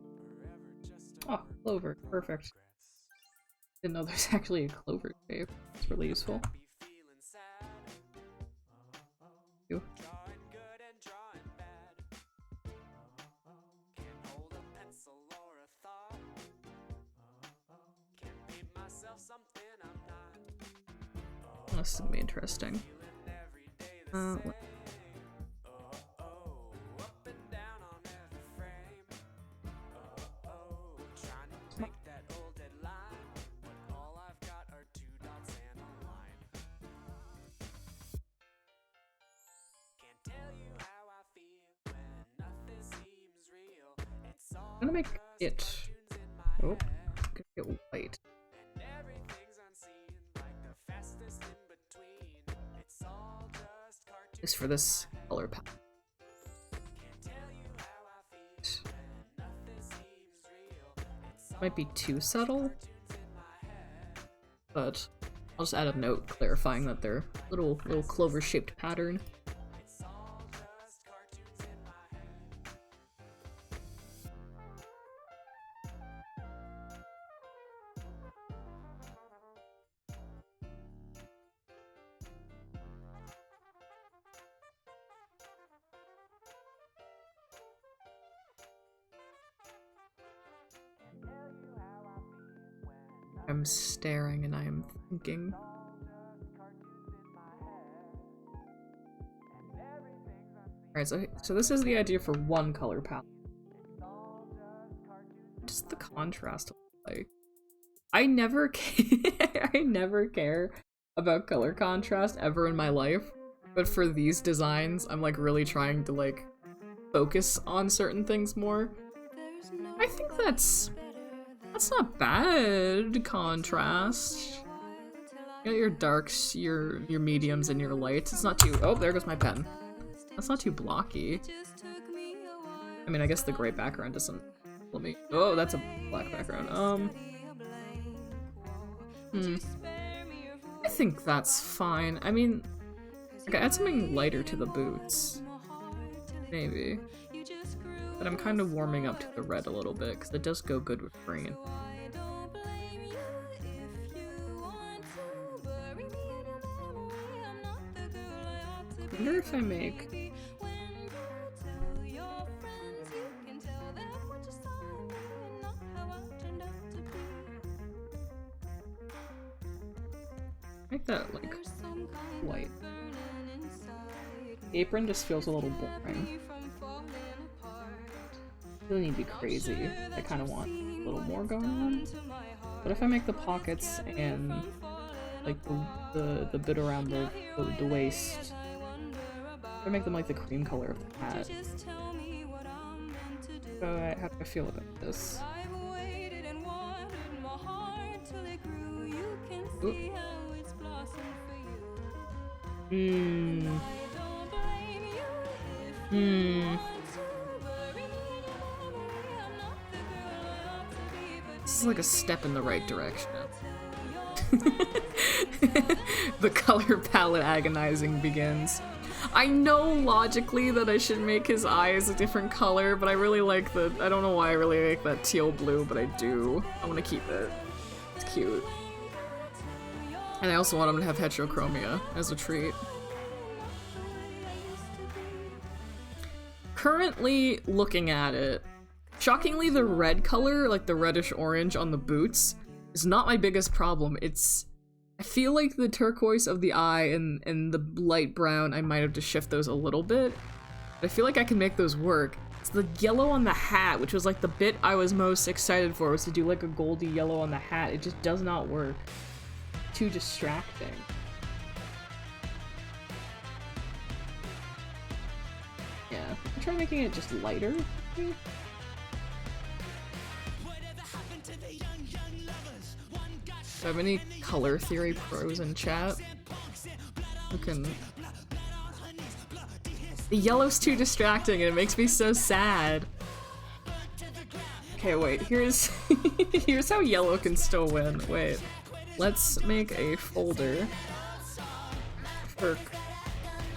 Speaker 2: Forever just a
Speaker 1: Oh, clover, perfect. Didn't know there's actually a clover shape. It's really useful.
Speaker 2: be feeling sad.
Speaker 1: Ew.
Speaker 2: Drawing good and drawing bad. Can't hold a pencil or a thought. Can't paint myself something I'm not.
Speaker 1: This is gonna be interesting.
Speaker 2: Feeling every day the same.
Speaker 1: Let-
Speaker 2: Up and down on every frame. Trying to make that old deadline. When all I've got are 2 dots and a line. Can't tell you how I feel when nothing seems real. It's all
Speaker 1: I'm gonna make
Speaker 2: just
Speaker 1: it.
Speaker 2: cartoons in my
Speaker 1: Oh,
Speaker 2: head.
Speaker 1: could get it white. Just for this color palette. Might be too subtle, but I'll just add a note clarifying that they're little clover-shaped pattern. I'm staring and I am thinking. Alright, so this is the idea for one color palette. What does the contrast look like? I never I never care about color contrast ever in my life, but for these designs, I'm like really trying to like focus on certain things more. I think that's not bad contrast. You got your darks, your mediums, and your lights. It's not too— oh, there goes my pen. That's not too blocky. I mean, I guess the gray background doesn't let me— oh, that's a black background. I think that's fine. I mean, I could add something lighter to the boots. Maybe. But I'm kind of warming up to the red a little bit, because it does go good with green. I wonder if I make— make that, like, white. The apron just feels a little boring. Really need to be crazy. I kind of want a little more going on. But if I make the pockets and like the bit around the waist, if I make them like the cream color of the hat, how do I feel about this? This is like a step in the right direction. The color palette agonizing begins. I know logically that I should make his eyes a different color, but I really like the— I don't know why I really like that teal blue, but I do. I want to keep it. It's cute. And I also want him to have heterochromia as a treat. Currently looking at it, shockingly the red color, like the reddish orange on the boots, is not my biggest problem. It's— I feel like the turquoise of the eye and the light brown, I might have to shift those a little bit. But I feel like I can make those work. It's the yellow on the hat, which was like the bit I was most excited for, was to do like a goldy yellow on the hat. It just does not work. Too distracting. Yeah, I'll try making it just lighter. Maybe? Do I have any color theory pros in chat? Who can— the yellow's too distracting and it makes me so sad. Okay, wait, here's here's how yellow can still win. Wait. Let's make a folder for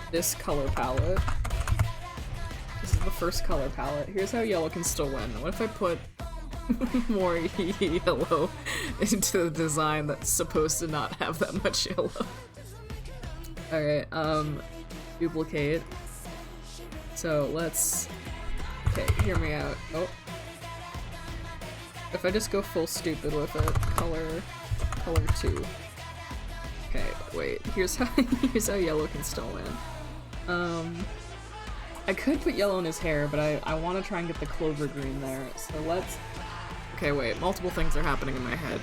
Speaker 1: this color palette. This is the first color palette. Here's how yellow can still win. What if I put more yellow into the design that's supposed to not have that much yellow? Alright, duplicate. So let's— okay, hear me out. Oh. If I just go full stupid with it, color 2. Okay, wait, here's how here's how yellow can still win. I could put yellow in his hair, but I want to try and get the clover green there, so let's— okay, wait, multiple things are happening in my head.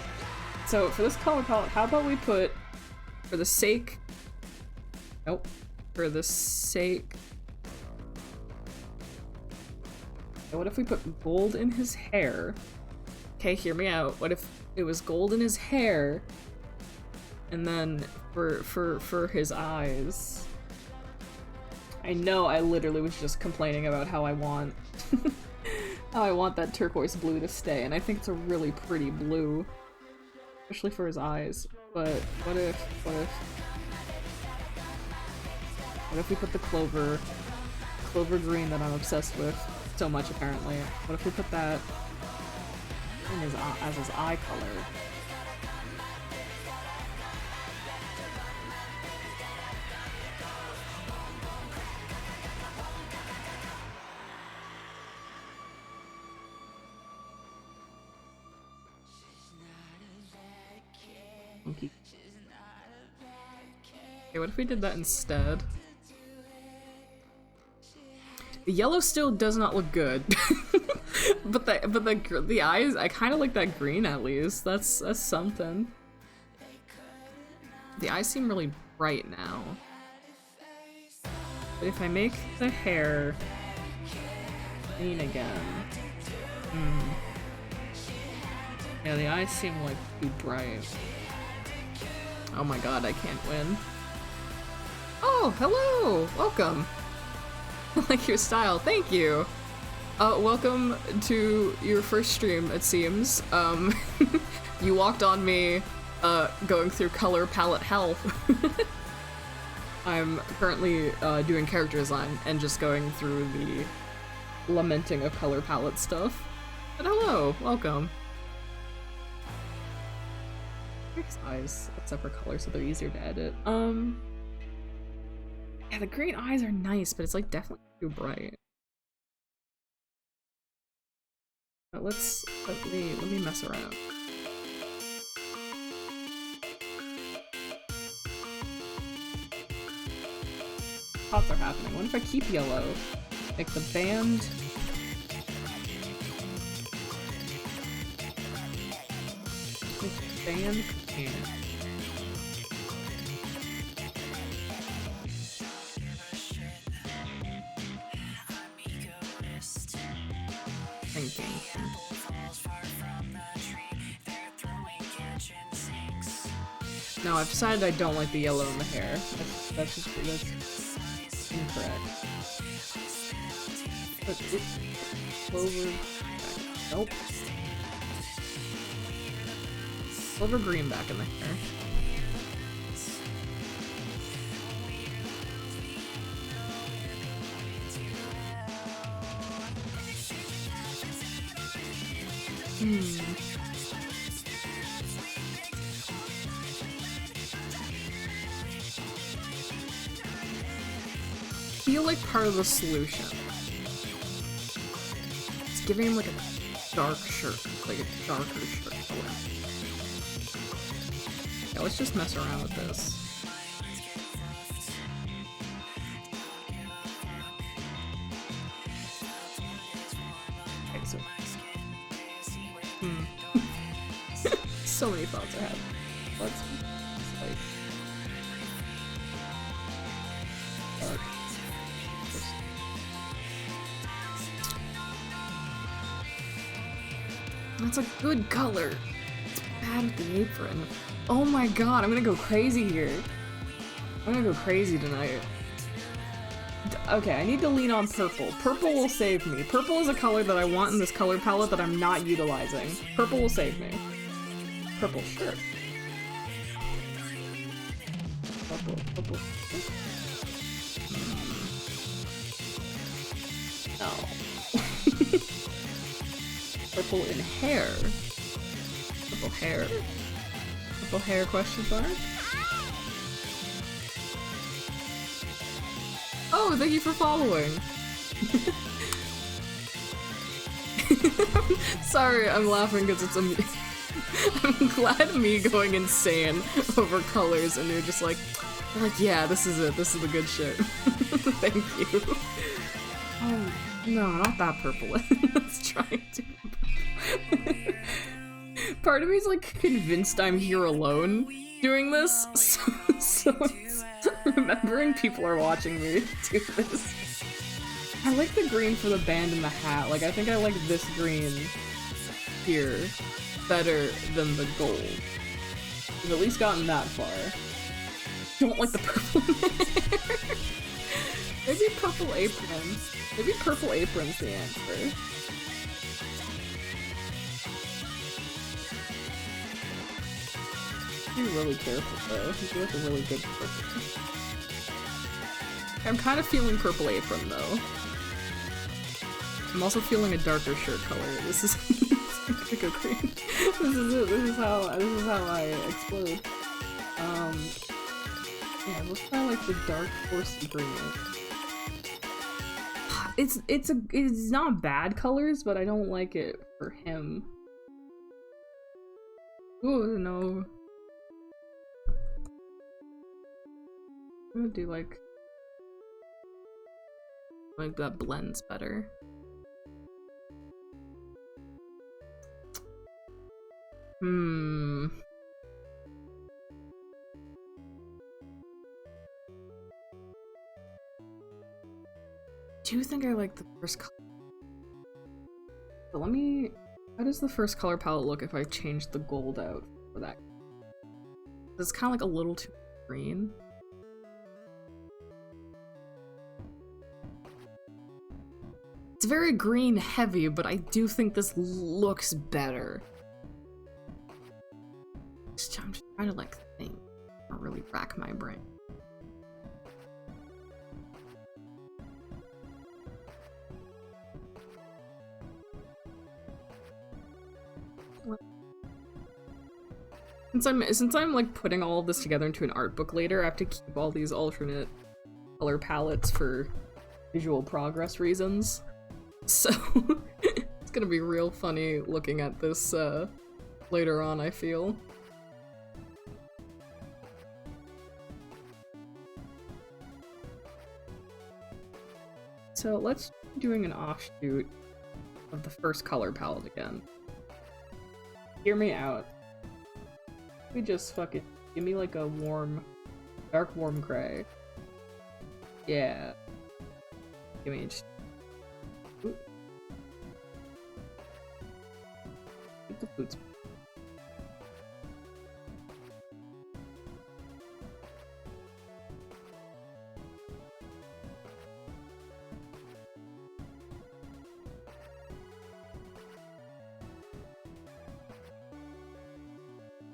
Speaker 1: So for this color palette, how about we put, for the sake— nope, for the sake— what if we put gold in his hair? Okay, hear me out. What if it was gold in his hair, and then for his eyes. I know I literally was just complaining about how I want how I want that turquoise blue to stay, and I think it's a really pretty blue, especially for his eyes. But what if we put the clover green that I'm obsessed with so much apparently? What if we put that in his as his eye color? Okay, what if we did that instead? The yellow still does not look good, but the eyes, I kind of like that green at least. That's something. The eyes seem really bright now. But if I make the hair green again, yeah, the eyes seem like too bright. Oh my god, I can't win. Oh, hello! Welcome! I like your style, thank you! Welcome to your first stream, it seems. You walked on me, going through color palette hell. I'm currently, doing character design and just going through the lamenting of color palette stuff. But hello, welcome. His eyes, a separate color, so they're easier to edit. Yeah, the green eyes are nice, but it's like definitely too bright. But let me mess around. Thoughts are happening. What if I keep yellow? Like the band. Band can. Thinking. No, I've decided I don't like the yellow in the hair. That's incorrect. But it's clover. Nope. Silver green back in the hair. Feel like part of the solution. It's giving him like a dark shirt, like a darker shirt color. Yeah, let's just mess around with this. Okay, so... so many thoughts I have. Let's... like... That's a good color. It's bad with the apron. Oh my god, I'm gonna go crazy here. I'm gonna go crazy tonight. Okay, I need to lean on purple. Purple will save me. Purple is a color that I want in this color palette that I'm not utilizing. Purple will save me. Purple shirt. Purple. No. Purple in hair. Purple hair? Purple hair question mark? Oh, thank you for following. Sorry, I'm laughing because it's I'm glad me going insane over colors and you're just like, yeah, this is it. This is the good shit. Thank you. Oh, no, not that purple. Let's try to. Part of me is like convinced I'm here alone doing this, so it's remembering people are watching me do this. I like the green for the band and the hat. Like, I think I like this green here. better than the gold. We've at least gotten that far. Don't like the purple there. Maybe purple aprons. Maybe purple apron's the answer. Be really careful though. You do like a really good purple. I'm kind of feeling purple apron though. I'm also feeling a darker shirt color. This is Indigo green. This is it. This is how I explode. Yeah, let's try like the dark horsey green. It's not bad colors, but I don't like it for him. Ooh, no. I'm gonna do like that blends better. Do you think I like the first color? So let me... How does the first color palette look if I change the gold out for that? It's kind of like a little too green. It's very green heavy, but I do think this looks better. I'm just trying to like think. Not really rack my brain. Since I'm like putting all of this together into an art book later, I have to keep all these alternate color palettes for visual progress reasons. So it's gonna be real funny looking at this later on, I feel. So let's try doing an offshoot of the first color palette again. Hear me out. We just fucking give me like a warm, dark warm gray. Yeah. Give me just. Ooh. Keep the boots.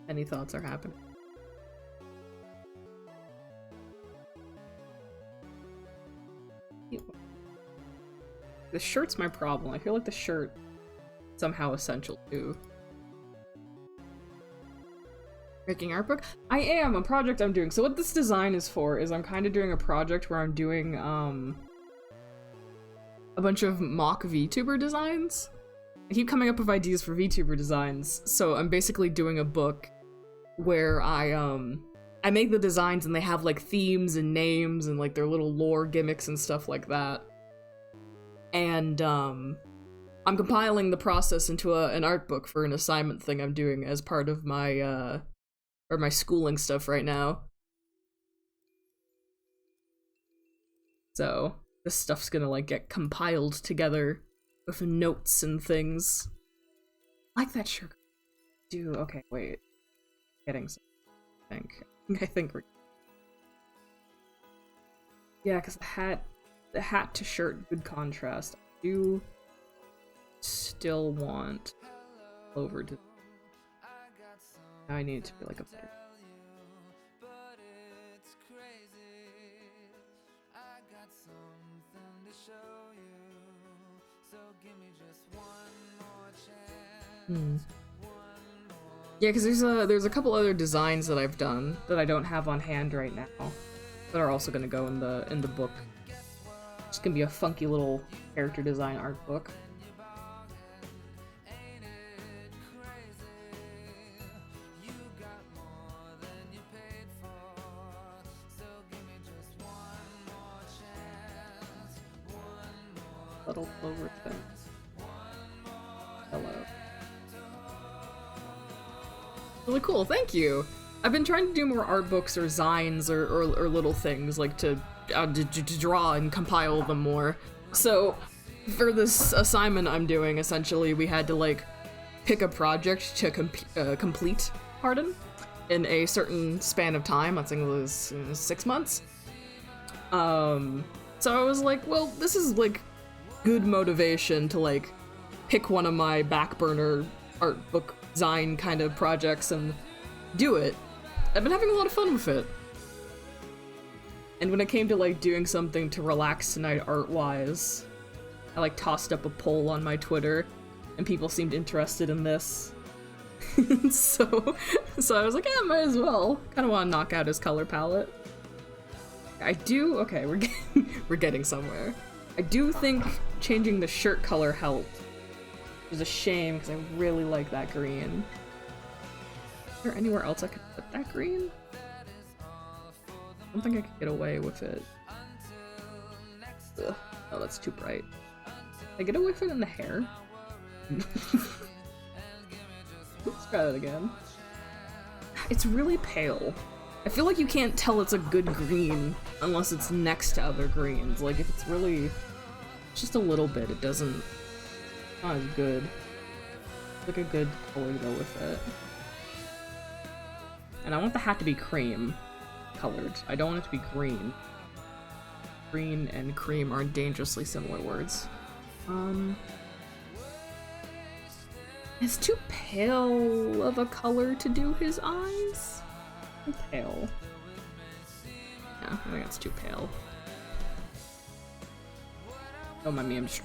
Speaker 1: Any thoughts are happening? The shirt's my problem. I feel like the shirt is somehow essential too. Making art book? I am! A project I'm doing. So what this design is for is I'm kind of doing a project where I'm doing a bunch of mock VTuber designs. I keep coming up with ideas for VTuber designs, so I'm basically doing a book where I make the designs and they have like themes and names and like their little lore gimmicks and stuff like that. And I'm compiling the process into an art book for an assignment thing I'm doing as part of my my schooling stuff right now. So this stuff's gonna like get compiled together with notes and things. I like that shirt. Dude, okay, wait. Getting something. I think we're... Yeah, because the hat to shirt, good contrast. I do still want Clover to... I need it to be like a better... Yeah, because there's a couple other designs that I've done that I don't have on hand right now that are also gonna go in the book. It's gonna be a funky little character design art book. Little Clover thing. Hello. Really cool, thank you! I've been trying to do more art books or zines or little things, like to draw and compile them more. So, for this assignment I'm doing, essentially, we had to, like, pick a project to complete, pardon, in a certain span of time. I think it was 6 months. So I was like, well, this is like good motivation to like pick one of my back burner art book design kind of projects and do it. I've been having a lot of fun with it. And when it came to like doing something to relax tonight art-wise, I like tossed up a poll on my Twitter and people seemed interested in this. so I was like, yeah, might as well. Kind of want to knock out his color palette. Okay, we're getting somewhere. I do think changing the shirt color helped. It was a shame because I really like that green. Is there anywhere else I could put that green? I don't think I could get away with it. Ugh. Oh, that's too bright. Can I get away with it in the hair? Let's try that again. It's really pale. I feel like you can't tell it's a good green unless it's next to other greens. Like, if it's really just a little bit, it doesn't... not as good. It's like a good color to go with it. And I want the hat to be cream colored. I don't want it to be green. Green and cream are dangerously similar words. It's too pale of a color to do his eyes. Too pale. Yeah, I think that's too pale. Don't mind me, I'm just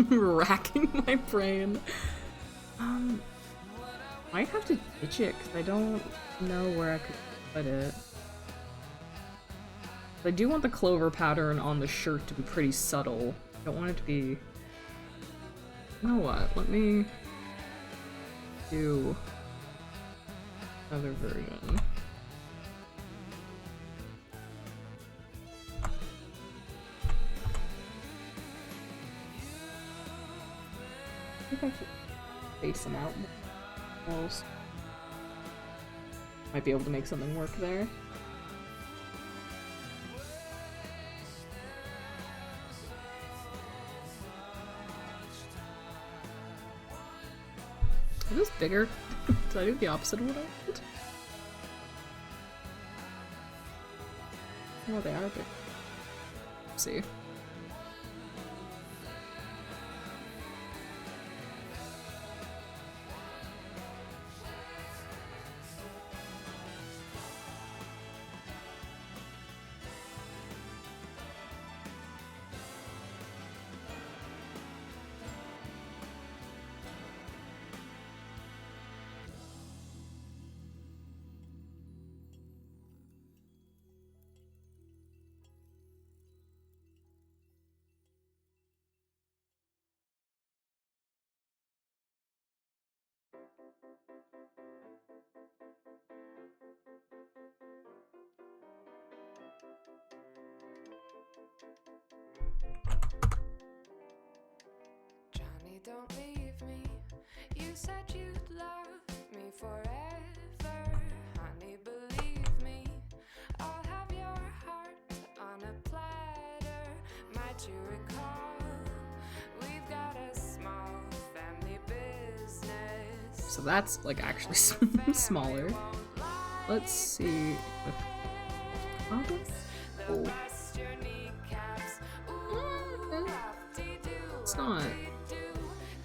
Speaker 1: racking my brain. Might have to ditch it because I don't know where I could put it. I do want the clover pattern on the shirt to be pretty subtle. I don't want it to be... You know what? Let me do another version. I think I should face them out more. Might be able to make something work there. Are those bigger? Did I do the opposite of what I did? Oh, they are big. Let's see.
Speaker 4: Johnny, don't leave me. You said you'd love me forever. Honey, believe me. I'll have your heart on a platter. Might you recall? We've got a small family business.
Speaker 1: So that's like actually smaller. Let's see. Oh. It's not.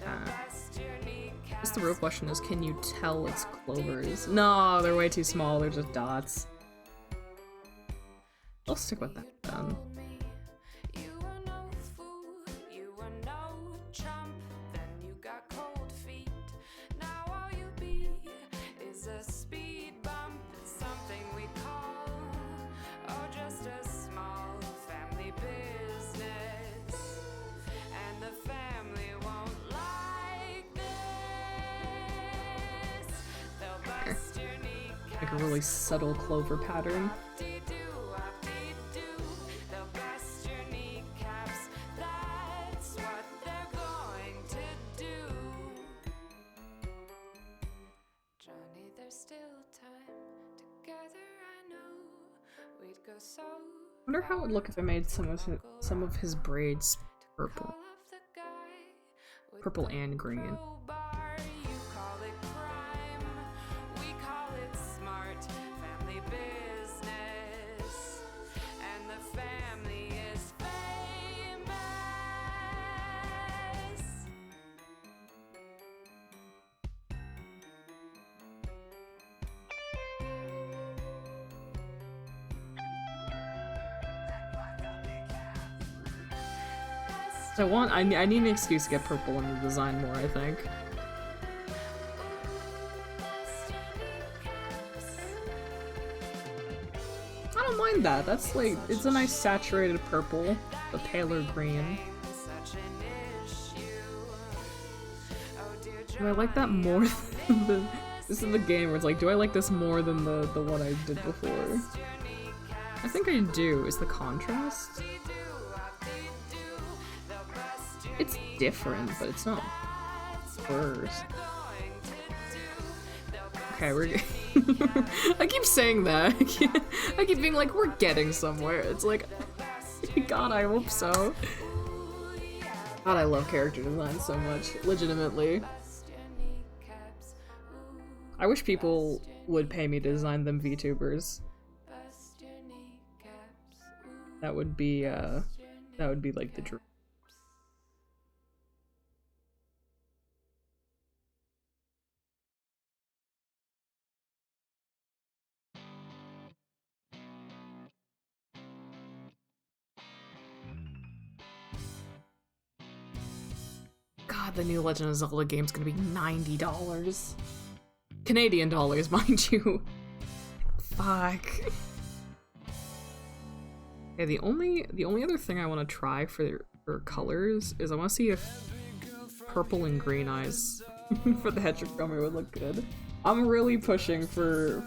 Speaker 1: I guess the real question is, can you tell it's clovers? No, they're way too small. They're just dots. I'll stick with that then. Like a really subtle clover pattern.
Speaker 4: Johnny, there's still time. Together I know we'd go so.
Speaker 1: I wonder how it would look if I made some of his braids purple. Purple and green.
Speaker 4: You call it
Speaker 1: I need an excuse to get purple in the design more, I think. I don't mind that. That's like, it's a nice saturated purple, the paler green. Do I like that more than the... This is the game where it's like, do I like this more than the one I did before? I think I do. Is the contrast? It's different, but it's not worse. Okay, we're... I keep saying that. I keep being like, we're getting somewhere. It's like, God, I hope so. God, I love character design so much. Legitimately. I wish people would pay me to design them VTubers. That would be like the dream. God, the new Legend of Zelda game's gonna be $90. Canadian dollars, mind you. Fuck. Yeah, the only other thing I want to try for colors is I want to see if purple and green eyes for the Heterochromia would look good. I'm really pushing for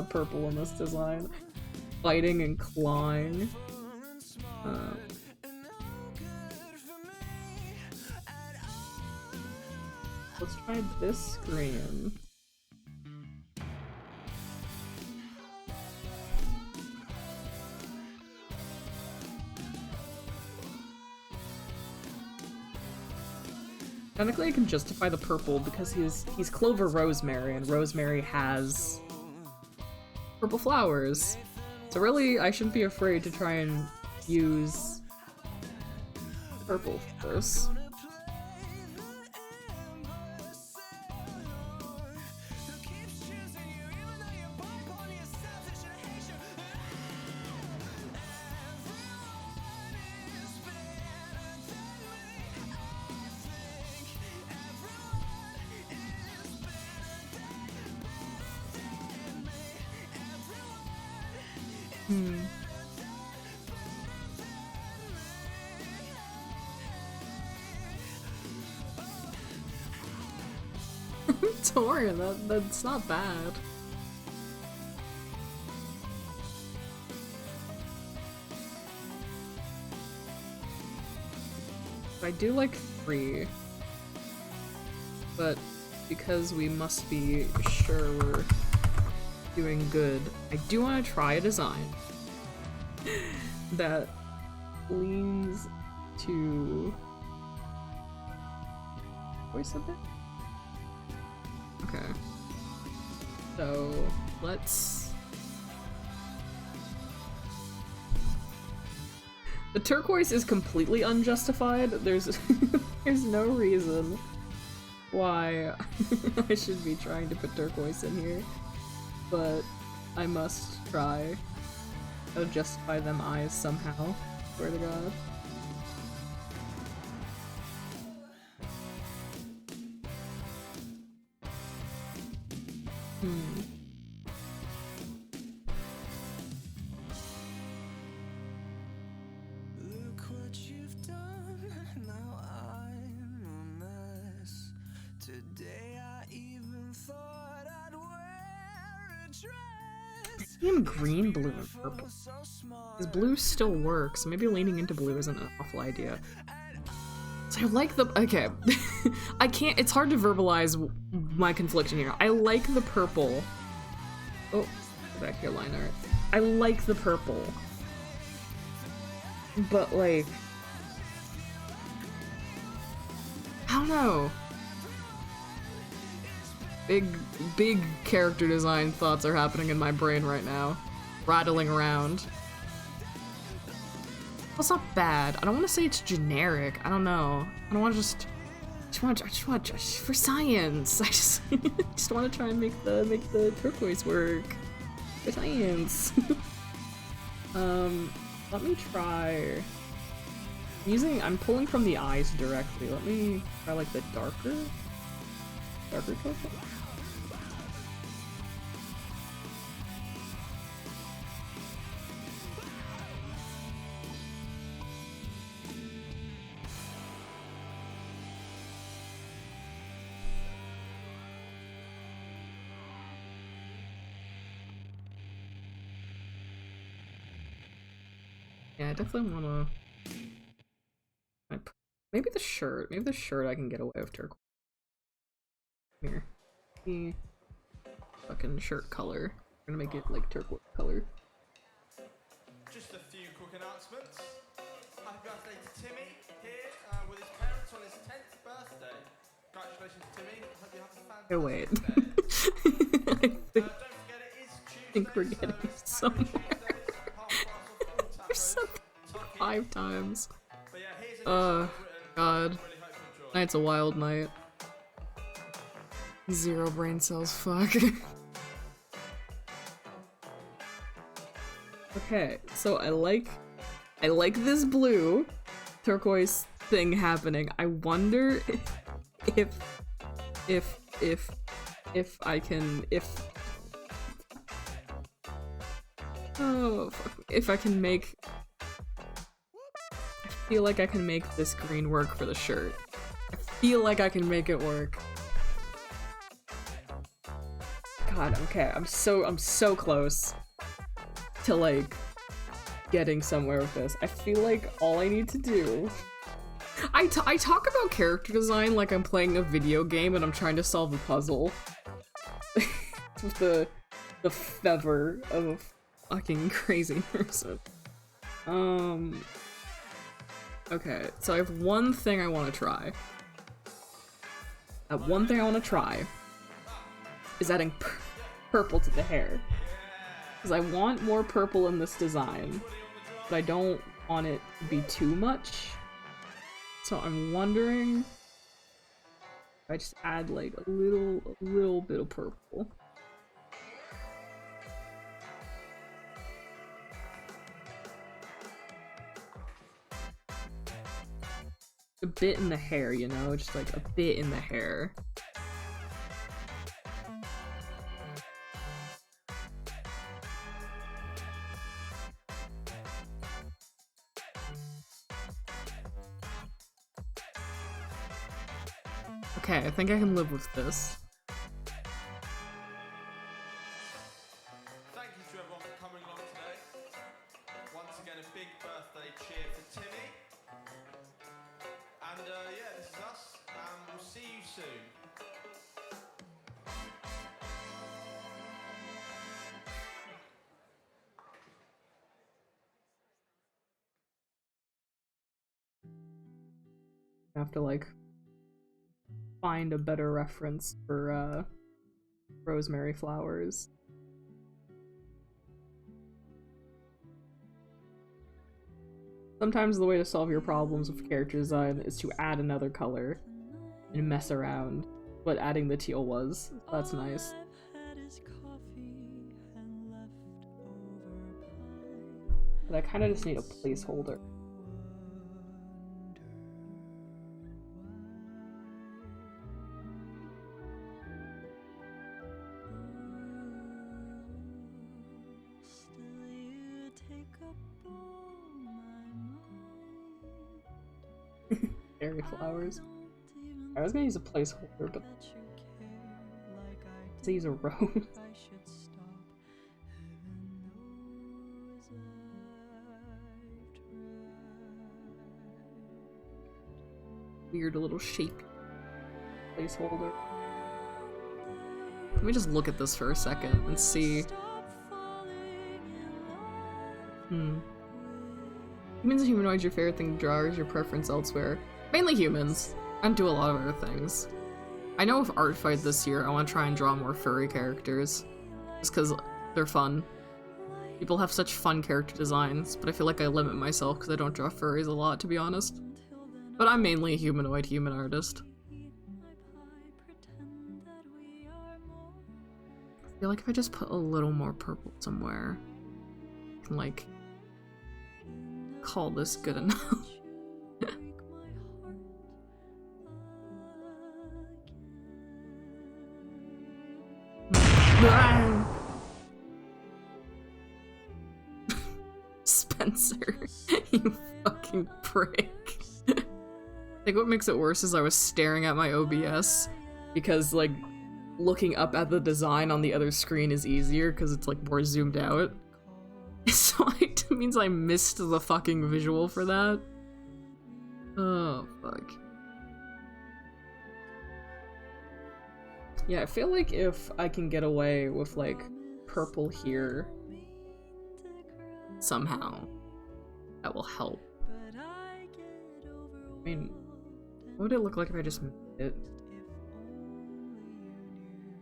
Speaker 1: purple in this design. Fighting and clawing. Let's try this green. Technically I can justify the purple because he's Clover Rosemary, and Rosemary has purple flowers. So really, I shouldn't be afraid to try and use purple for this. Torn, that's not bad. I do like 3, but because we must be sure we're doing good, I do want to try a design that leans to voice a bit. Okay, so let's... The turquoise is completely unjustified. There's there's no reason why I should be trying to put turquoise in here, but I must try to justify them eyes somehow. Swear to God.
Speaker 2: Look what you've done, now I'm a mess. Today I even thought I'd wear a dress.
Speaker 1: I'm green, blue, and purple. Because blue still works, maybe leaning into blue isn't an awful idea. So I like the- okay. I can't- it's hard to verbalize my confliction here. I like the purple. Oh, go back here, line art. I like the purple. But like... I don't know. Big character design thoughts are happening in my brain right now. Rattling around. Well, it's not bad. I don't want to say it's generic. I don't know. I don't want to just for science. I just want to try and make the turquoise work for science. Let me try. I'm pulling from the eyes directly. Let me try like the darker turquoise. Yeah, I definitely wanna. Maybe the shirt. Maybe the shirt I can get away with turquoise. Here. The fucking shirt color. I'm gonna make it like turquoise color.
Speaker 3: Just a few quick announcements. Happy birthday to Timmy here with his parents on his 10th birthday. Congratulations, Timmy. I hope you have a fantastic
Speaker 1: Oh wait.
Speaker 3: day.
Speaker 1: I
Speaker 3: Don't forget it is Tuesday.
Speaker 1: think we're getting
Speaker 3: so happy
Speaker 1: somewhere.
Speaker 3: Tuesdays, half price off all
Speaker 1: There's
Speaker 3: tacos,
Speaker 1: something
Speaker 3: Tucky.
Speaker 1: 5 times.
Speaker 3: But yeah, here's an written.
Speaker 1: God.
Speaker 3: Really hope you enjoy.
Speaker 1: Tonight's a wild night. 0 brain cells, fuck. Okay, so I like this blue turquoise thing happening. I wonder if I can if I can make. I feel like I can make this green work for the shirt. I feel like I can make it work. God, okay, I'm so close to like getting somewhere with this. I feel like all I need to do. I talk about character design like I'm playing a video game and I'm trying to solve a puzzle with the feather of a fucking crazy person. Okay, so I have one thing I want to try. That one thing I want to try is adding purple to the hair. Because I want more purple in this design, but I don't want it to be too much. So I'm wondering if I just add like a little bit of purple. A bit in the hair, you know, just like a bit in the hair. Okay, I think I can live with this.
Speaker 3: Thank you to everyone for coming along today. Once again, a big birthday cheer for Timmy. And yeah, this is us, and we'll see you soon.
Speaker 1: I have to like find a better reference for rosemary flowers. Sometimes the way to solve your problems with character design is to add another color and mess around. What adding the teal was. That's nice. But I kind of just need a placeholder. Fairy flowers. I was gonna use a placeholder, but let's use a rose. Weird little shape placeholder. Let me just look at this for a second and see. Humans and humanoids, your favorite thing to draw, or is your preference elsewhere? Mainly humans. I do a lot of other things. I know with Art Fight this year, I want to try and draw more furry characters. Just because they're fun. People have such fun character designs, but I feel like I limit myself because I don't draw furries a lot, to be honest. But I'm mainly a humanoid human artist. I feel like if I just put a little more purple somewhere, I can like call this good enough. Spencer, you fucking prick. I think what makes it worse is I was staring at my OBS because, like, looking up at the design on the other screen is easier because it's, like, more zoomed out. So it means I missed the fucking visual for that. Oh, fuck. Yeah, I feel like if I can get away with, like, purple here somehow, that will help. I mean, what would it look like if I just moved it?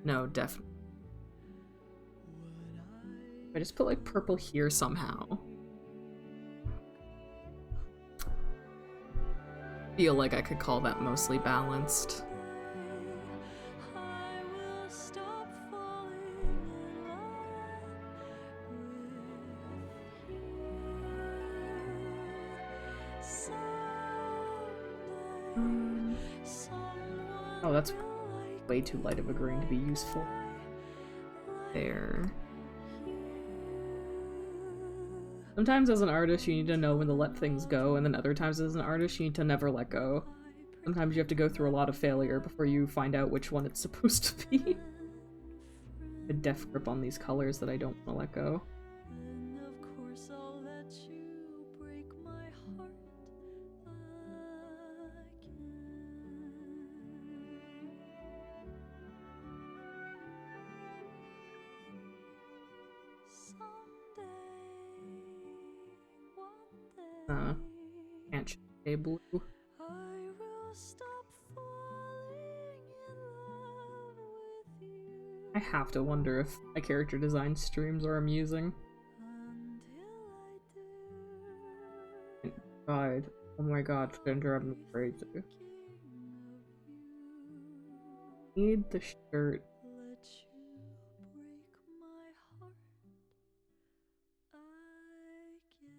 Speaker 1: No, definitely. If I just put, like, purple here somehow. Feel like I could call that mostly balanced.
Speaker 5: I will stop falling in love with you. Someday,
Speaker 1: Oh, that's way too light of a green to be useful. There. Sometimes as an artist you need to know when to let things go, and then other times as an artist you need to never let go. Sometimes you have to go through a lot of failure before you find out which one it's supposed to be. A death grip on these colors that I don't want to let go.
Speaker 5: and of course I'll let you break my heart again. Someday, one day,
Speaker 1: Can't stay blue.
Speaker 5: I will stop falling in love with you.
Speaker 1: I have to wonder if my character design streams are amusing.
Speaker 5: Until I do,
Speaker 1: God. Oh my god, Ginger, I'm afraid to. Need the shirt.
Speaker 5: let you break my heart again.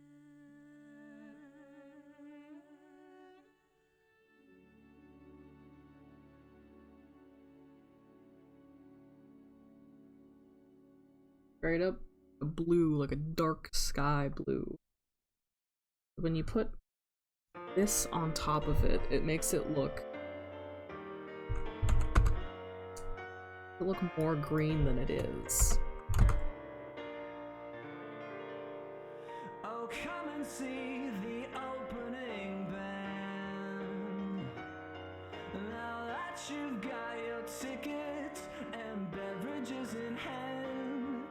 Speaker 1: Straight up a blue, like a dark sky blue. When you put this on top of it, it makes it look more green than it is.
Speaker 2: Oh, come and see the opening band. Now that you've got your tickets and beverages in hand,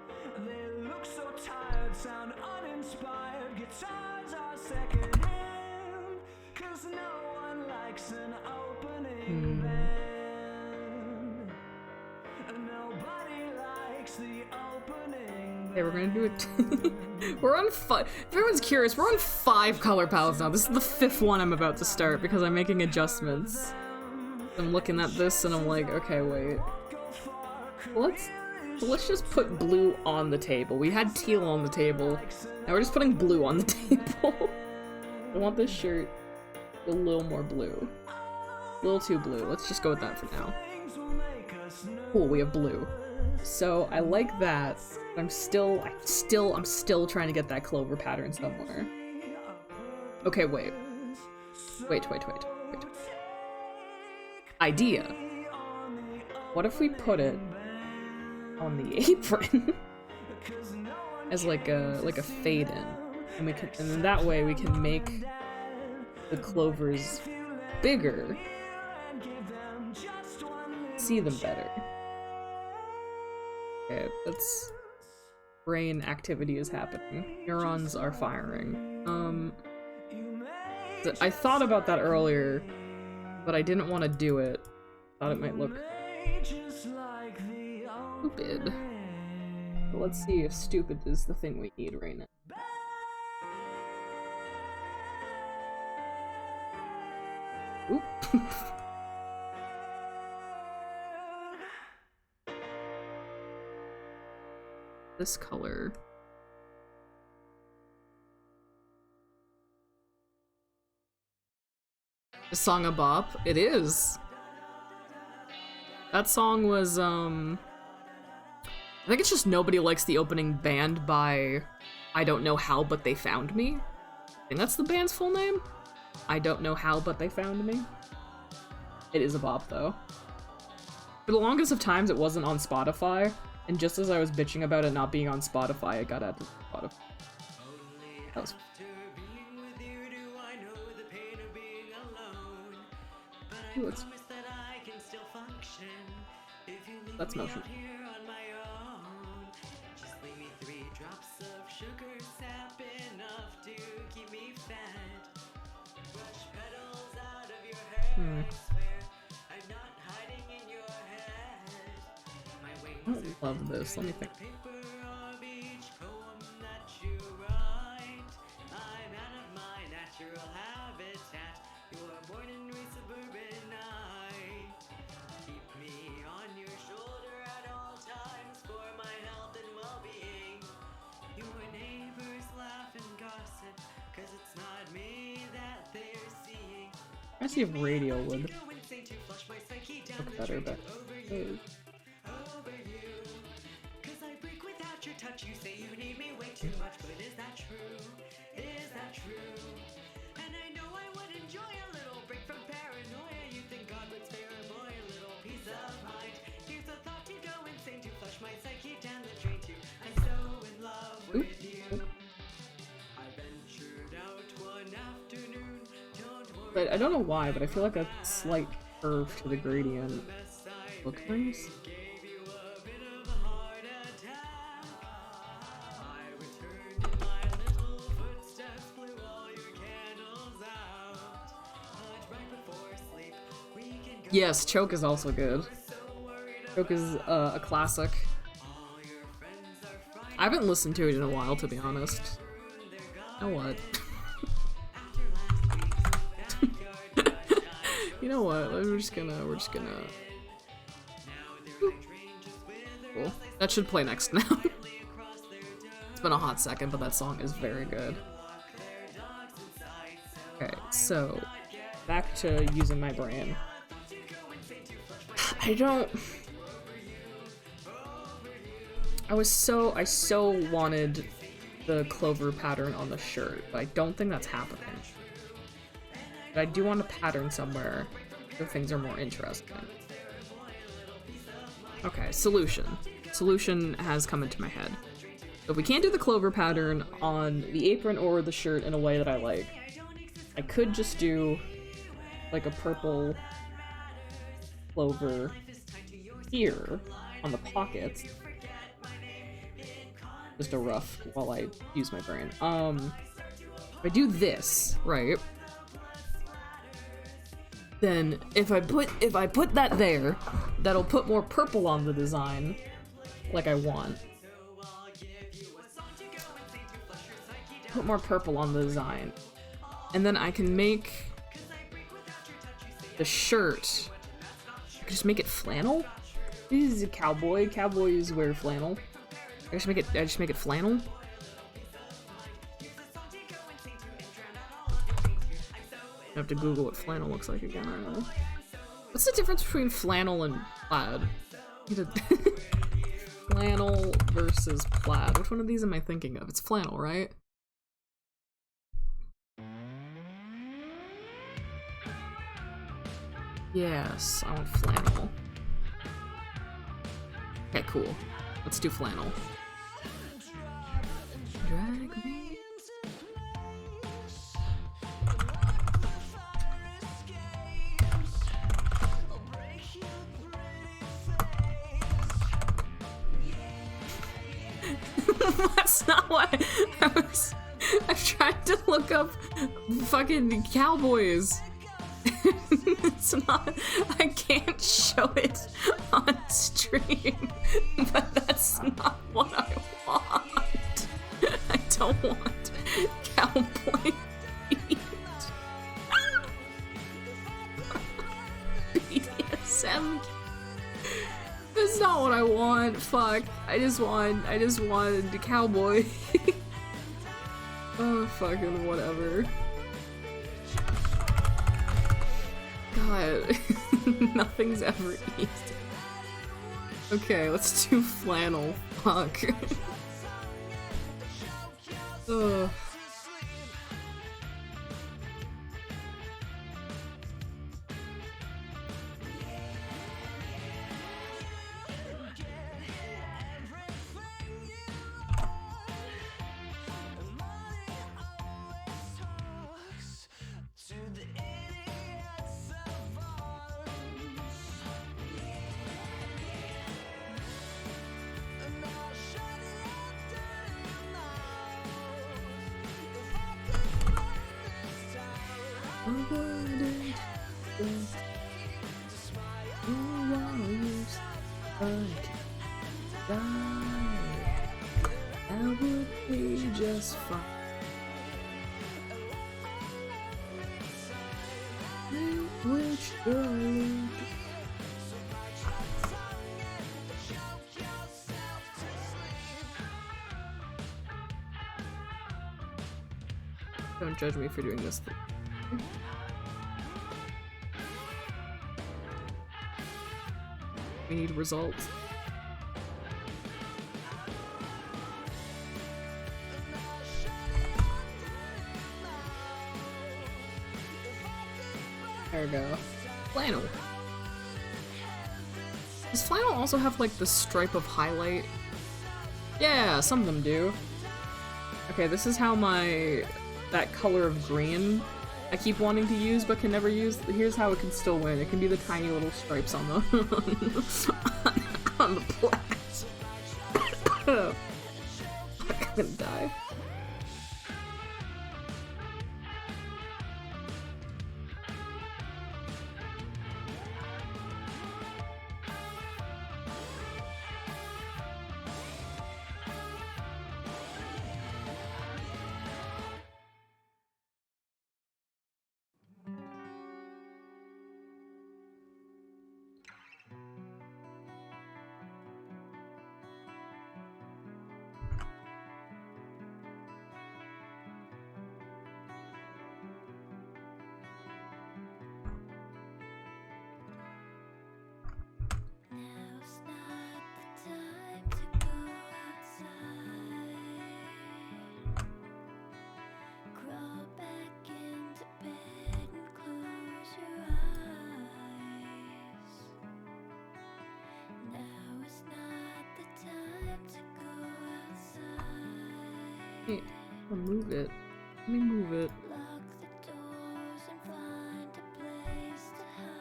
Speaker 2: they look so tired, sound uninspired. Guitars are secondhand, 'cause no one likes an opening band. Nobody likes the opening
Speaker 1: Okay, we're gonna do it. We're on five. If everyone's curious, we're on 5 color palettes now. This is the 5th one I'm about to start because I'm making adjustments. I'm looking at this and I'm like, okay, wait. Let's just put blue on the table. We had teal on the table. Now we're just putting blue on the table. I want this shirt a little more blue. A little too blue. Let's just go with that for now. Cool, we have blue. So I like that. I'm still trying to get that clover pattern somewhere. Okay, wait. Wait. Idea. What if we put it on the apron as like a fade in, and then that way we can make the clovers bigger, see them better. Okay, that's brain activity is happening. Neurons are firing. I thought about that earlier, but I didn't want to do it. Thought it might look stupid. But let's see if stupid is the thing we need right now. Oop. This color. Is Song a bop? It is. That song was, I think it's just Nobody Likes the Opening Band by I Don't Know How But They Found Me. I think that's the band's full name. I Don't Know How But They Found Me. It is a bop, though. For the longest of times, it wasn't on Spotify, and just as I was bitching about it not being on Spotify, it got added to Spotify. That was... Ooh, that's motion. I don't love this. Let me think. I see if radio would look better, but but I don't know why, but I feel like a slight curve to the gradient looks nice. Yes, Choke is also good. Choke is a classic. I haven't listened to it in a while, to be honest. You know what? You know what? We're just gonna. Cool. That should play next now. It's been a hot second, but that song is very good. Okay, so back to using my brain. I so wanted the clover pattern on the shirt, but I don't think that's happening. But I do want a pattern somewhere where things are more interesting. Okay, solution. Solution has come into my head. So if we can't do the clover pattern on the apron or the shirt in a way that I like, I could just do like a purple clover here on the pockets. Just a rough while I use my brain. If I do this, right? Then if I put that there, that'll put more purple on the design like I want. Put more purple on the design. And then I can make the shirt, I can just make it flannel. This is a cowboy. Cowboys wear flannel. I just make it flannel. I have to Google what flannel looks like again. I don't know. What's the difference between flannel and plaid? Flannel versus plaid. Which one of these am I thinking of? It's flannel, right? Yes, I want flannel. Okay, cool. Let's do flannel. Drag me. That's not what I'm trying to look up fucking cowboys. It's not, I can't show it on stream, but that's not what I want. I don't want cowboy feet. BDSM. That's not what I want. Fuck. I just wanted the cowboy. Oh, fucking whatever. God, nothing's ever easy. Okay, let's do flannel. Fuck. Ugh. That would be just fine. Which girl? Don't judge me for doing this thing. We need results. There we go. Flannel. Does flannel also have like the stripe of highlight? Yeah, some of them do. Okay, this is how that color of green I keep wanting to use but can never use. Here's how it can still win. It can be the tiny little stripes on the on the plaid. I'm gonna die.
Speaker 5: Now's not the time to go outside. Crawl back into bed and close your eyes. Now is not the time to go outside.
Speaker 1: Hey, I'll move it. Let me move it.
Speaker 5: Lock the doors and find a place to hide.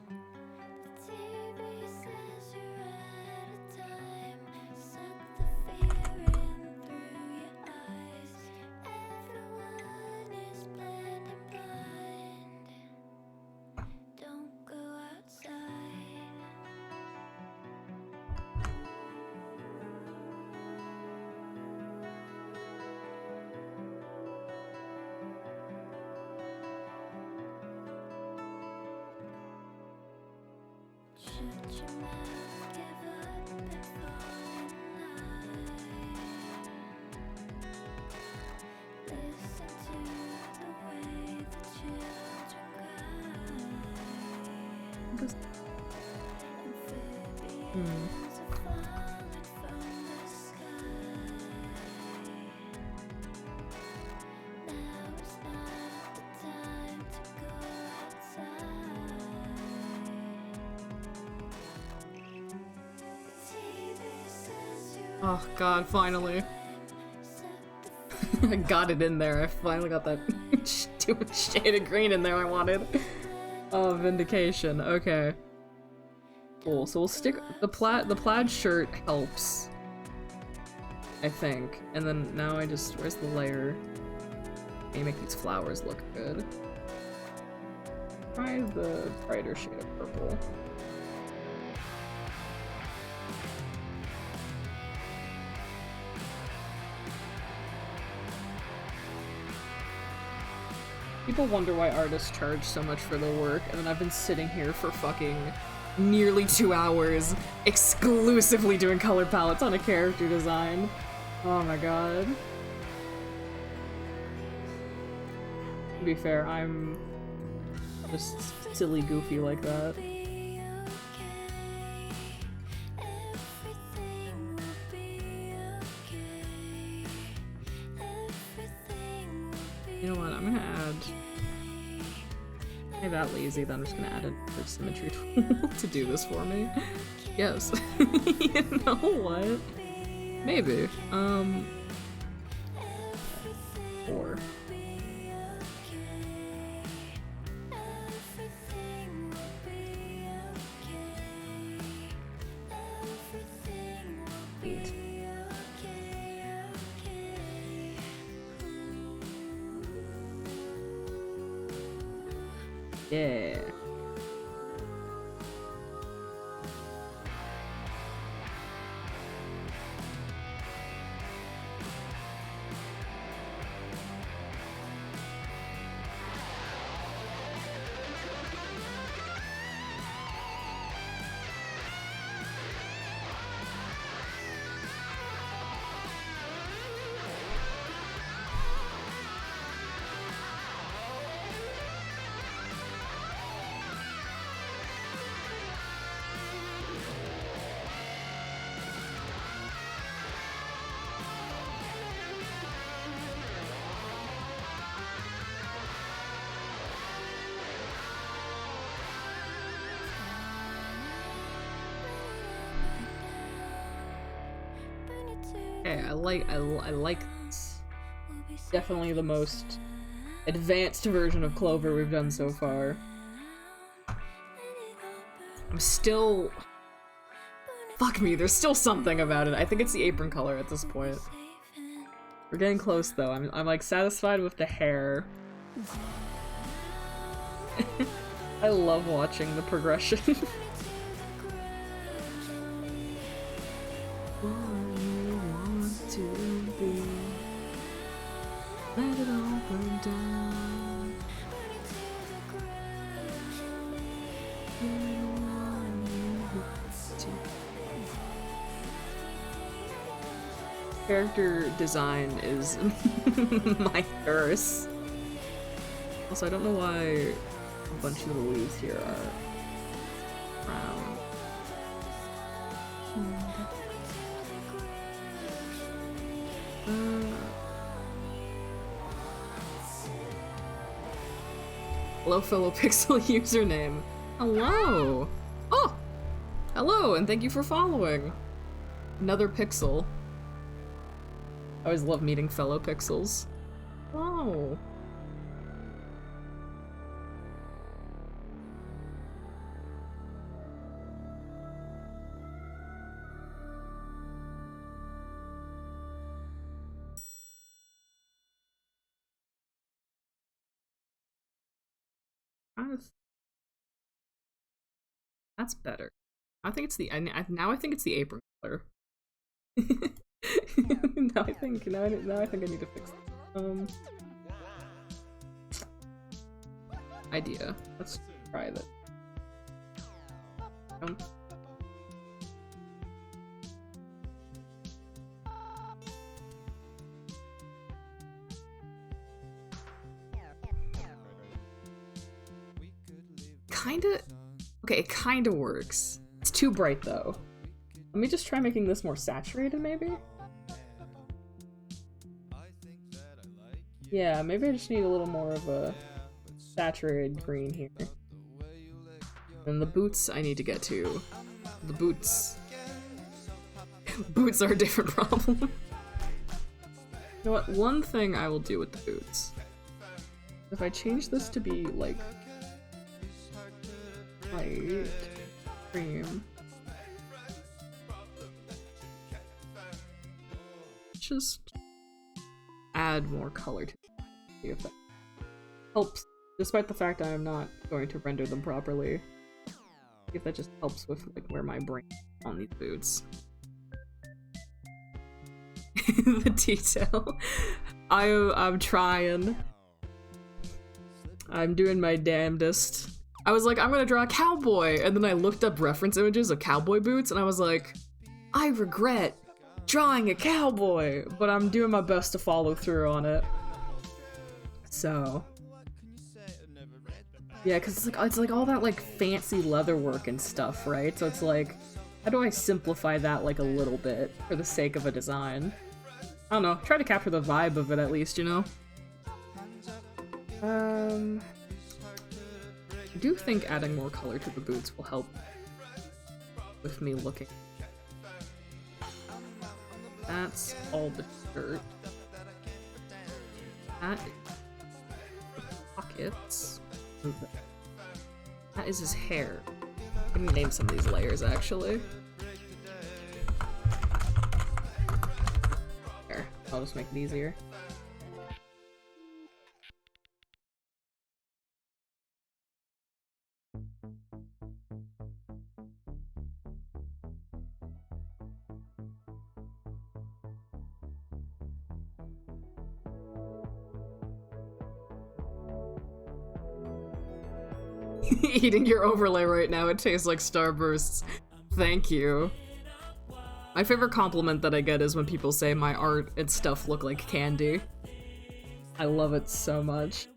Speaker 5: The TV says you're out of time. Suck the fear in through your eyes. Everyone is blending blind. Don't go outside. Shut your mouth, give up and fall in line. Listen to the way the children cry. Amphibians are falling from the sky. Now is not the time to go outside.
Speaker 1: Oh god, finally. I got it in there. I finally got that stupid shade of green in there I wanted. Oh, vindication. Okay. Cool. So we'll stick the plaid shirt helps. I think. And then now I just where's the layer? Maybe make these flowers look good. Try the brighter shade of purple. People wonder why artists charge so much for their work, and then I've been sitting here for fucking nearly 2 hours exclusively doing color palettes on a character design. Oh my god. To be fair, I'm just silly goofy like that. You know what, I'm gonna add... I'm that lazy that I'm just gonna add a symmetry tool to do this for me. Yes. You know what? Maybe. 4. Eight. Yeah. Okay, I like this. Definitely the most advanced version of Clover we've done so far. I'm still... Fuck me, there's still something about it. I think it's the apron color at this point. We're getting close though. I'm like satisfied with the hair. I love watching the progression. Let it all burn down. Character design is my curse. Also, I don't know why a bunch of the leaves here are brown. Hello, fellow Pixel username. Hello! Oh! Hello, and thank you for following! Another Pixel. I always love meeting fellow Pixels. Oh! That's better. I think it's the now I think it's the apron color. now I think I need to fix it. Idea. Let's try that. Kinda. Okay, it kinda works. It's too bright though. Let me just try making this more saturated, maybe? Yeah, maybe I just need a little more of a saturated green here. And the boots I need to get to. The boots. Boots are a different problem. You know what? One thing I will do with the boots. If I change this to be, like, light cream. Just add more color to the effect. Helps, despite the fact I am not going to render them properly. See if that just helps with like where my brain is on these boots. The detail. I'm trying. I'm doing my damnedest. I was like, I'm gonna draw a cowboy, and then I looked up reference images of cowboy boots, and I was like, I regret drawing a cowboy, but I'm doing my best to follow through on it. So, Yeah, because it's like all that like fancy leather work and stuff, right? So it's like, how do I simplify that like a little bit for the sake of a design? I don't know, try to capture the vibe of it at least, you know? I do think adding more color to the boots will help with me looking. That's all the shirt. That is the pockets. That is his hair. I'm gonna name some of these layers actually. Here, I'll just make it easier. Eating your overlay right now, it tastes like Starbursts. Thank you. My favorite compliment that I get is when people say my art and stuff look like candy. I love it so much.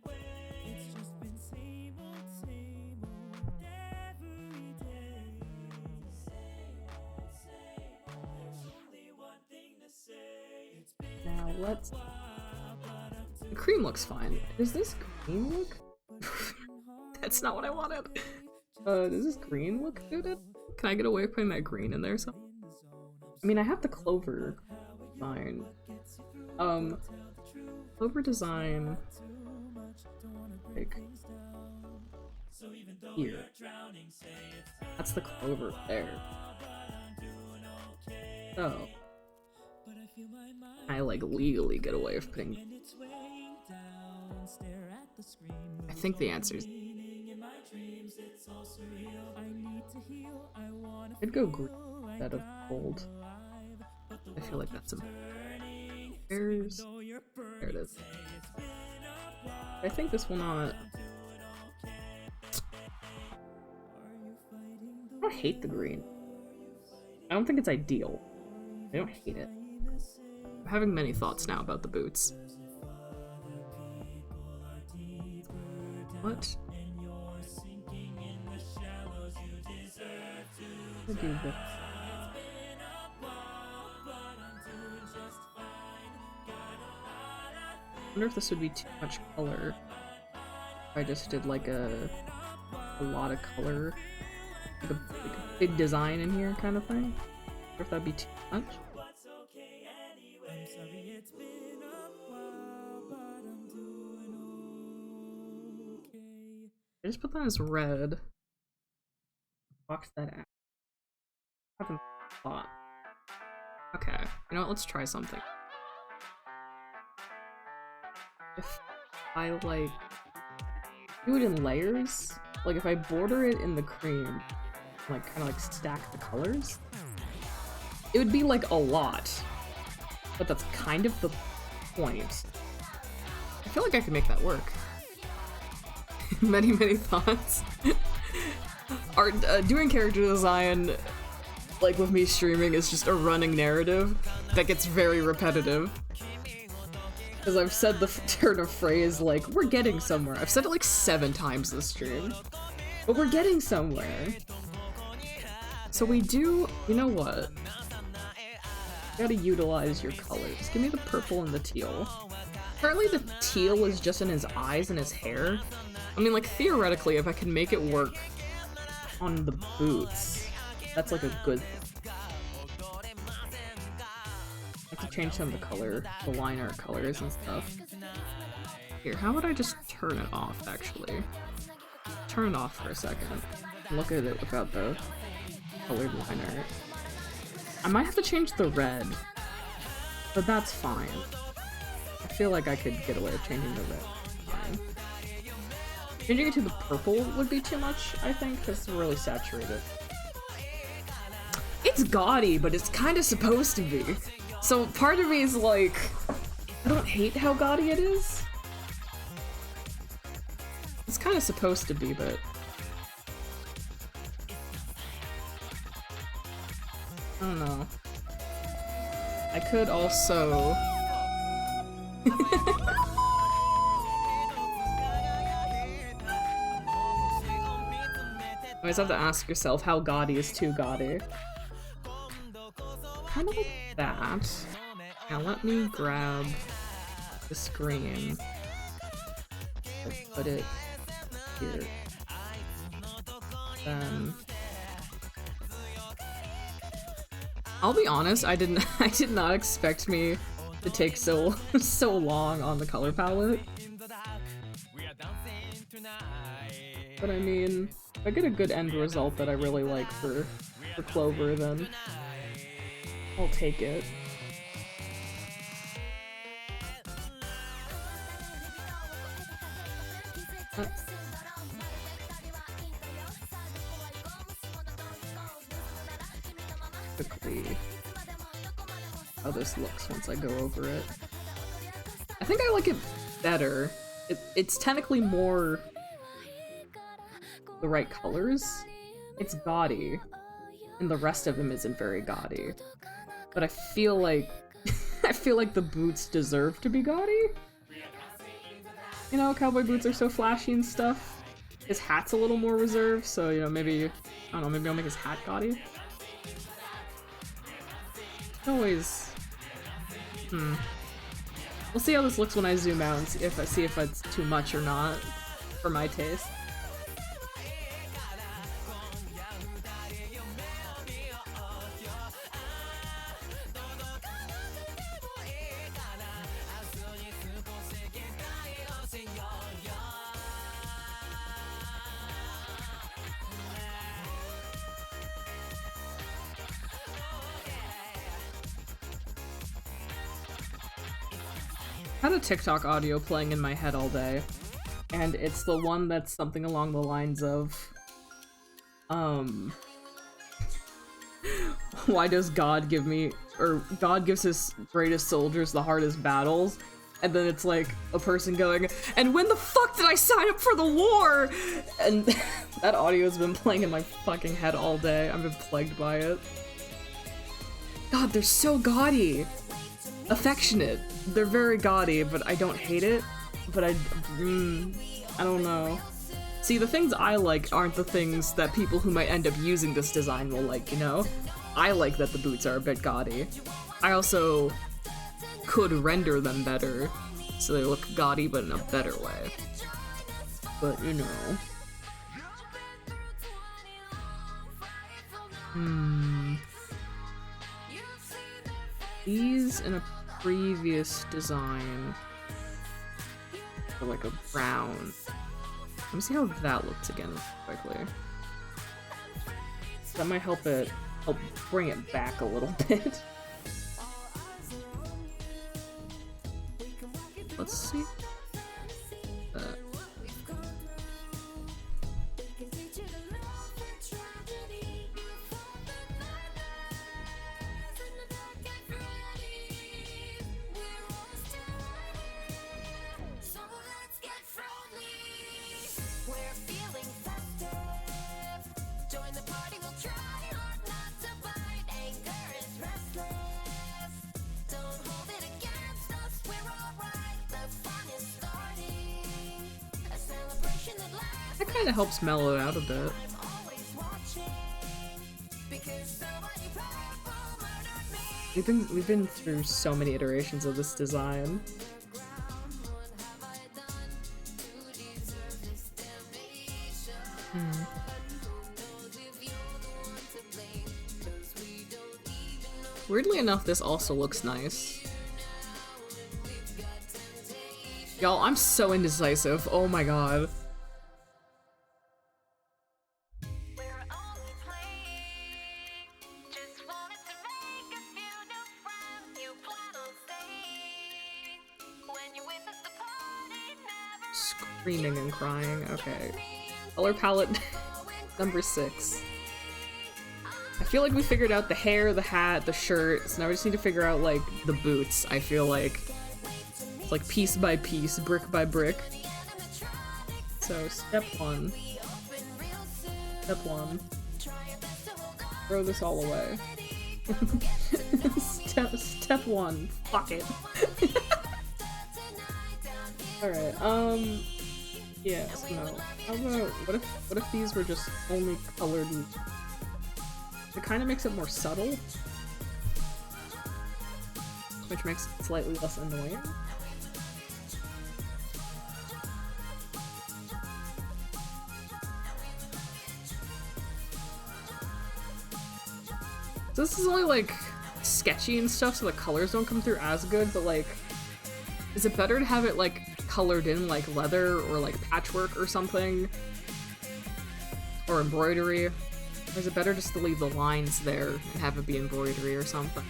Speaker 1: Now let's... The cream looks fine. Does this green look? That's not what I wanted. Does this green look good? Can I get away with putting that green in there? So, I mean, I have the clover design. Clover design. Like here. That's the clover there. So, I like legally get away with putting. I think the answer is. I'd go green instead of gold. I feel like that's a. There it is. I think this will not. I don't hate the green. I don't think it's ideal. I don't hate it. I'm having many thoughts now about the boots. What? I'll do this. I wonder if this would be too much color. If I just did like a lot of color, like a big design in here kind of thing. Or if that'd be too much. I just put that as red. Box that out. I haven't thought. Okay, you know what? Let's try something. If I like do it in layers, like if I border it in the cream, like kind of like stack the colors, it would be like a lot. But that's kind of the point. I feel like I could make that work. many thoughts. Art, doing character design, like with me streaming, is just a running narrative that gets very repetitive. Because I've said the turn of phrase like, we're getting somewhere. I've said it like 7 times this stream. But we're getting somewhere. So we do, you know what? You gotta utilize your colors. Give me the purple and the teal. Apparently the teal is just in his eyes and his hair. I mean, like, theoretically, if I can make it work on the boots, that's like a good thing. I have to change some of the color, the liner colors and stuff. Here, how would I just turn it off, actually? Turn it off for a second. Look at it without the colored liner. I might have to change the red, but that's fine. I feel like I could get away with changing the red. Fine. Changing it to the purple would be too much, I think, because it's really saturated. It's gaudy, but it's kind of supposed to be. So part of me is like, I don't hate how gaudy it is. It's kind of supposed to be, but... I don't know. I could also... always have to ask yourself how gaudy is too gaudy. Kind of like that. Now let me grab the screen. Put it here. Then I'll be honest, I did not expect me to take so long on the color palette. But I mean, if I get a good end result that I really like for Clover, then I'll take it. Quickly how this looks once I go over it. I think I like it better. It's technically more the right colors. It's gaudy, and the rest of him isn't very gaudy. But I feel like I feel like the boots deserve to be gaudy. You know, cowboy boots are so flashy and stuff. His hat's a little more reserved, so you know, maybe I don't know, maybe I'll make his hat gaudy. Always. We'll see how this looks when I zoom out and see if it's too much or not for my taste. I had a TikTok audio playing in my head all day, and it's the one that's something along the lines of, why does God give me, or God gives his greatest soldiers the hardest battles? And then it's like a person going, and when the fuck did I sign up for the war? And that audio has been playing in my fucking head all day. I've been plagued by it. God, they're so gaudy. Affectionate. They're very gaudy, but I don't hate it. But I don't know. See, the things I like aren't the things that people who might end up using this design will like, you know? I like that the boots are a bit gaudy. I also could render them better so they look gaudy, but in a better way. But, you know. These in a previous design are like a brown. Let me see how that looks again quickly. That might help bring it back a little bit. Let's see. That kind of helps mellow it out a bit. We've been through so many iterations of this design. Weirdly enough, this also looks nice. Y'all, I'm so indecisive. Oh my god. Screaming and crying. Okay. Color palette number 6. I feel like we figured out the hair, the hat, the shirt, so now we just need to figure out, like, the boots. I feel like it's like piece by piece, brick by brick. So, step 1. Step 1. Throw this all away. Step 1. Fuck it. Alright, Yes, no. How about, what if these were just only colored? It kind of makes it more subtle, which makes it slightly less annoying. So this is only like sketchy and stuff, so the colors don't come through as good, but like, is it better to have it like colored in like leather or like patchwork or something? Or embroidery? Or is it better just to leave the lines there and have it be embroidery or something?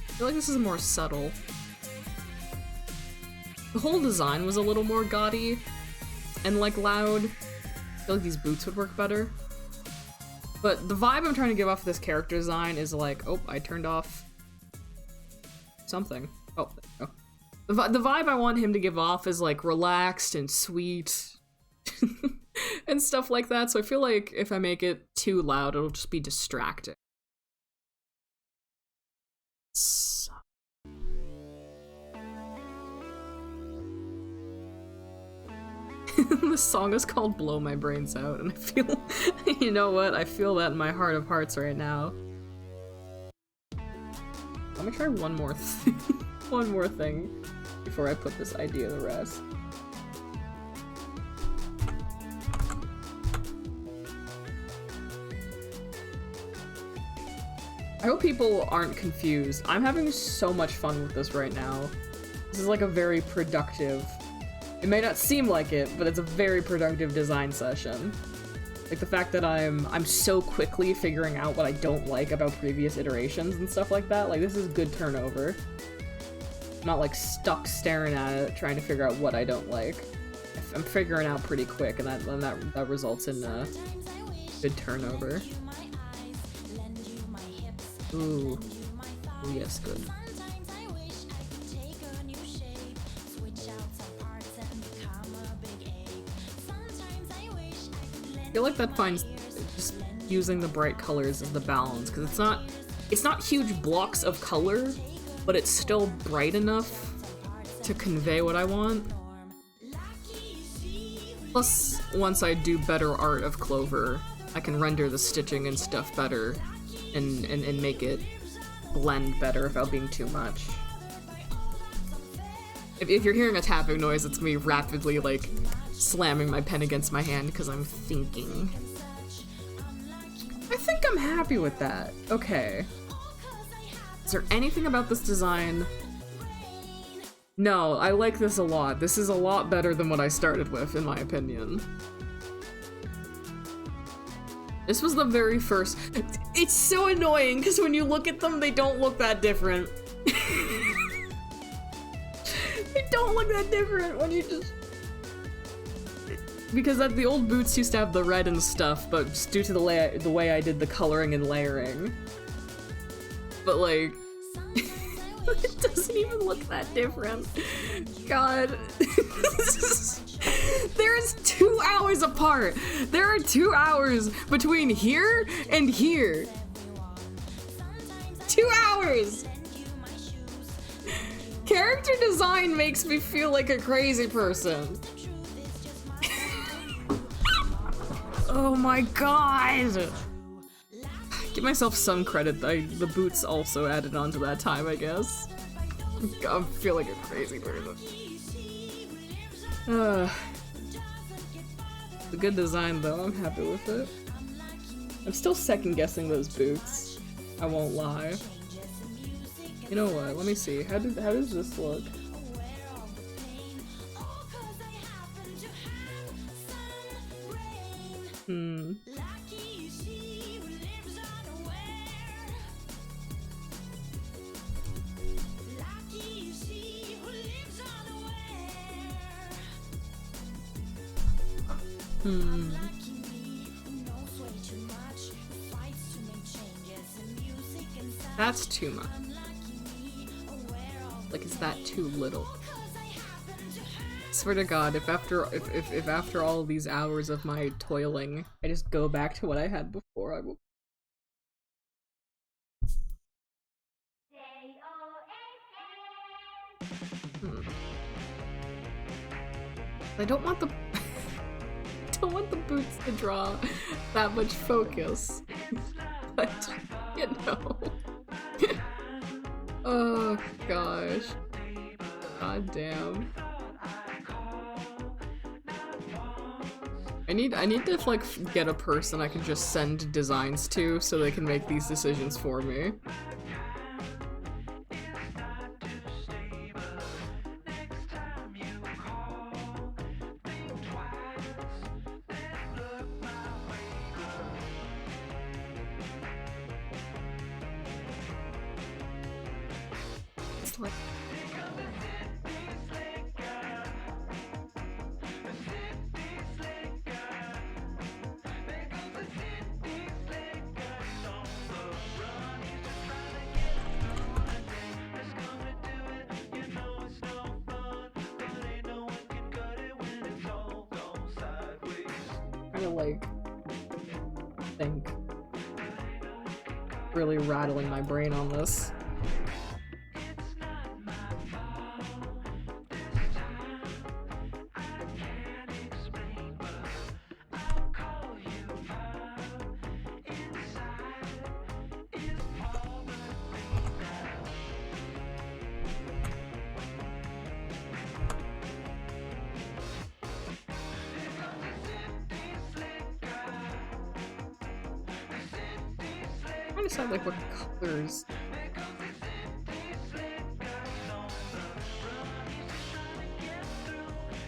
Speaker 1: I feel like this is more subtle. The whole design was a little more gaudy and like loud. I feel like these boots would work better. But the vibe I'm trying to give off this character design is like, oh, I turned off something. Oh, there we go. The vibe I want him to give off is like relaxed and sweet and stuff like that. So I feel like if I make it too loud, it'll just be distracting. This song is called Blow My Brains Out, and I feel, you know what, I feel that in my heart of hearts right now. Let me try one more one more thing before I put this idea to rest. I hope people aren't confused. I'm having so much fun with this right now. This is like a very productive, it may not seem like it, but it's a very productive design session. Like the fact that I'm so quickly figuring out what I don't like about previous iterations and stuff like that. Like this is good turnover. I'm not like stuck staring at it trying to figure out what I don't like. I'm figuring out pretty quick, and that results in good turnover. Ooh. Ooh, yes, good. I feel like that finds just using the bright colors as the balance, because it's not huge blocks of color, but it's still bright enough to convey what I want. Plus, once I do better art of Clover, I can render the stitching and stuff better and make it blend better without being too much. If you're hearing a tapping noise, it's me rapidly, like, slamming my pen against my hand because I'm thinking. I think I'm happy with that. Okay. Is there anything about this design? No, I like this a lot. This is a lot better than what I started with, in my opinion. This was the very first. It's so annoying because when you look at them, they don't look that different. They don't look that different when you just. Because the old boots used to have the red and stuff, but just due to the way I did the coloring and layering. But like, it doesn't even look that different. God. There's 2 hours apart. There are 2 hours between here and here. 2 hours. Character design makes me feel like a crazy person. Oh my god. Give myself some credit. The boots also added on to that time, I guess. I feel like a crazy person. It's a good design though, I'm happy with it. I'm still second guessing those boots. I won't lie. You know what, let me see. How does this look? That's too much. Like, is that too little? Swear to God, if after all these hours of my toiling, I just go back to what I had before, I will. I don't want the don't want the boots to draw that much focus. But you know. Oh gosh. God damn. I need to like get a person I can just send designs to so they can make these decisions for me. It's like trying to like think. Really rattling my brain on this. Trying to decide like what colors.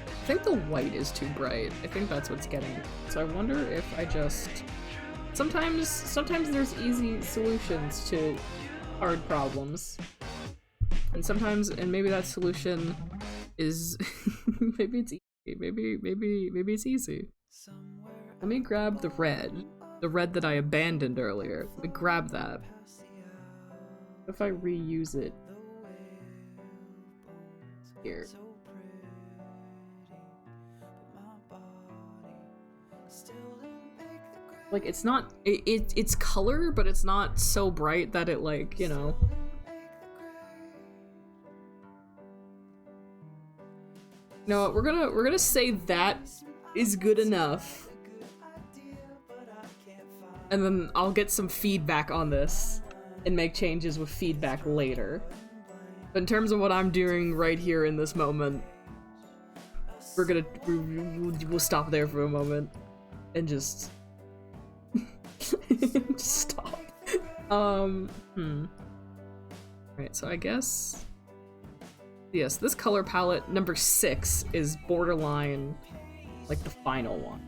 Speaker 1: I think the white is too bright. I think that's what's getting me. So I wonder if I just sometimes there's easy solutions to hard problems. And sometimes maybe that solution is maybe it's easy. Maybe it's easy. Let me grab the red. The red that I abandoned earlier. Let me grab that. What if I reuse it here? Like, it's not- it's color, but it's not so bright that it, like, you know. You know what, we're gonna say that is good enough. And then I'll get some feedback on this and make changes with feedback later. But in terms of what I'm doing right here in this moment, we'll stop there for a moment and just just stop. Right, so I guess yes, this color palette number 6 is borderline like the final one.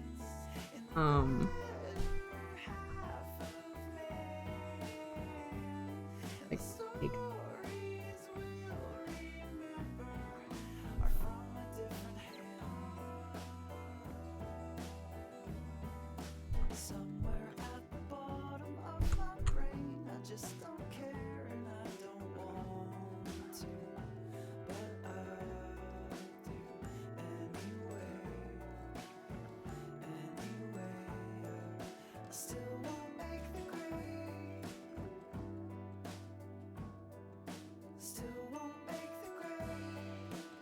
Speaker 1: Like,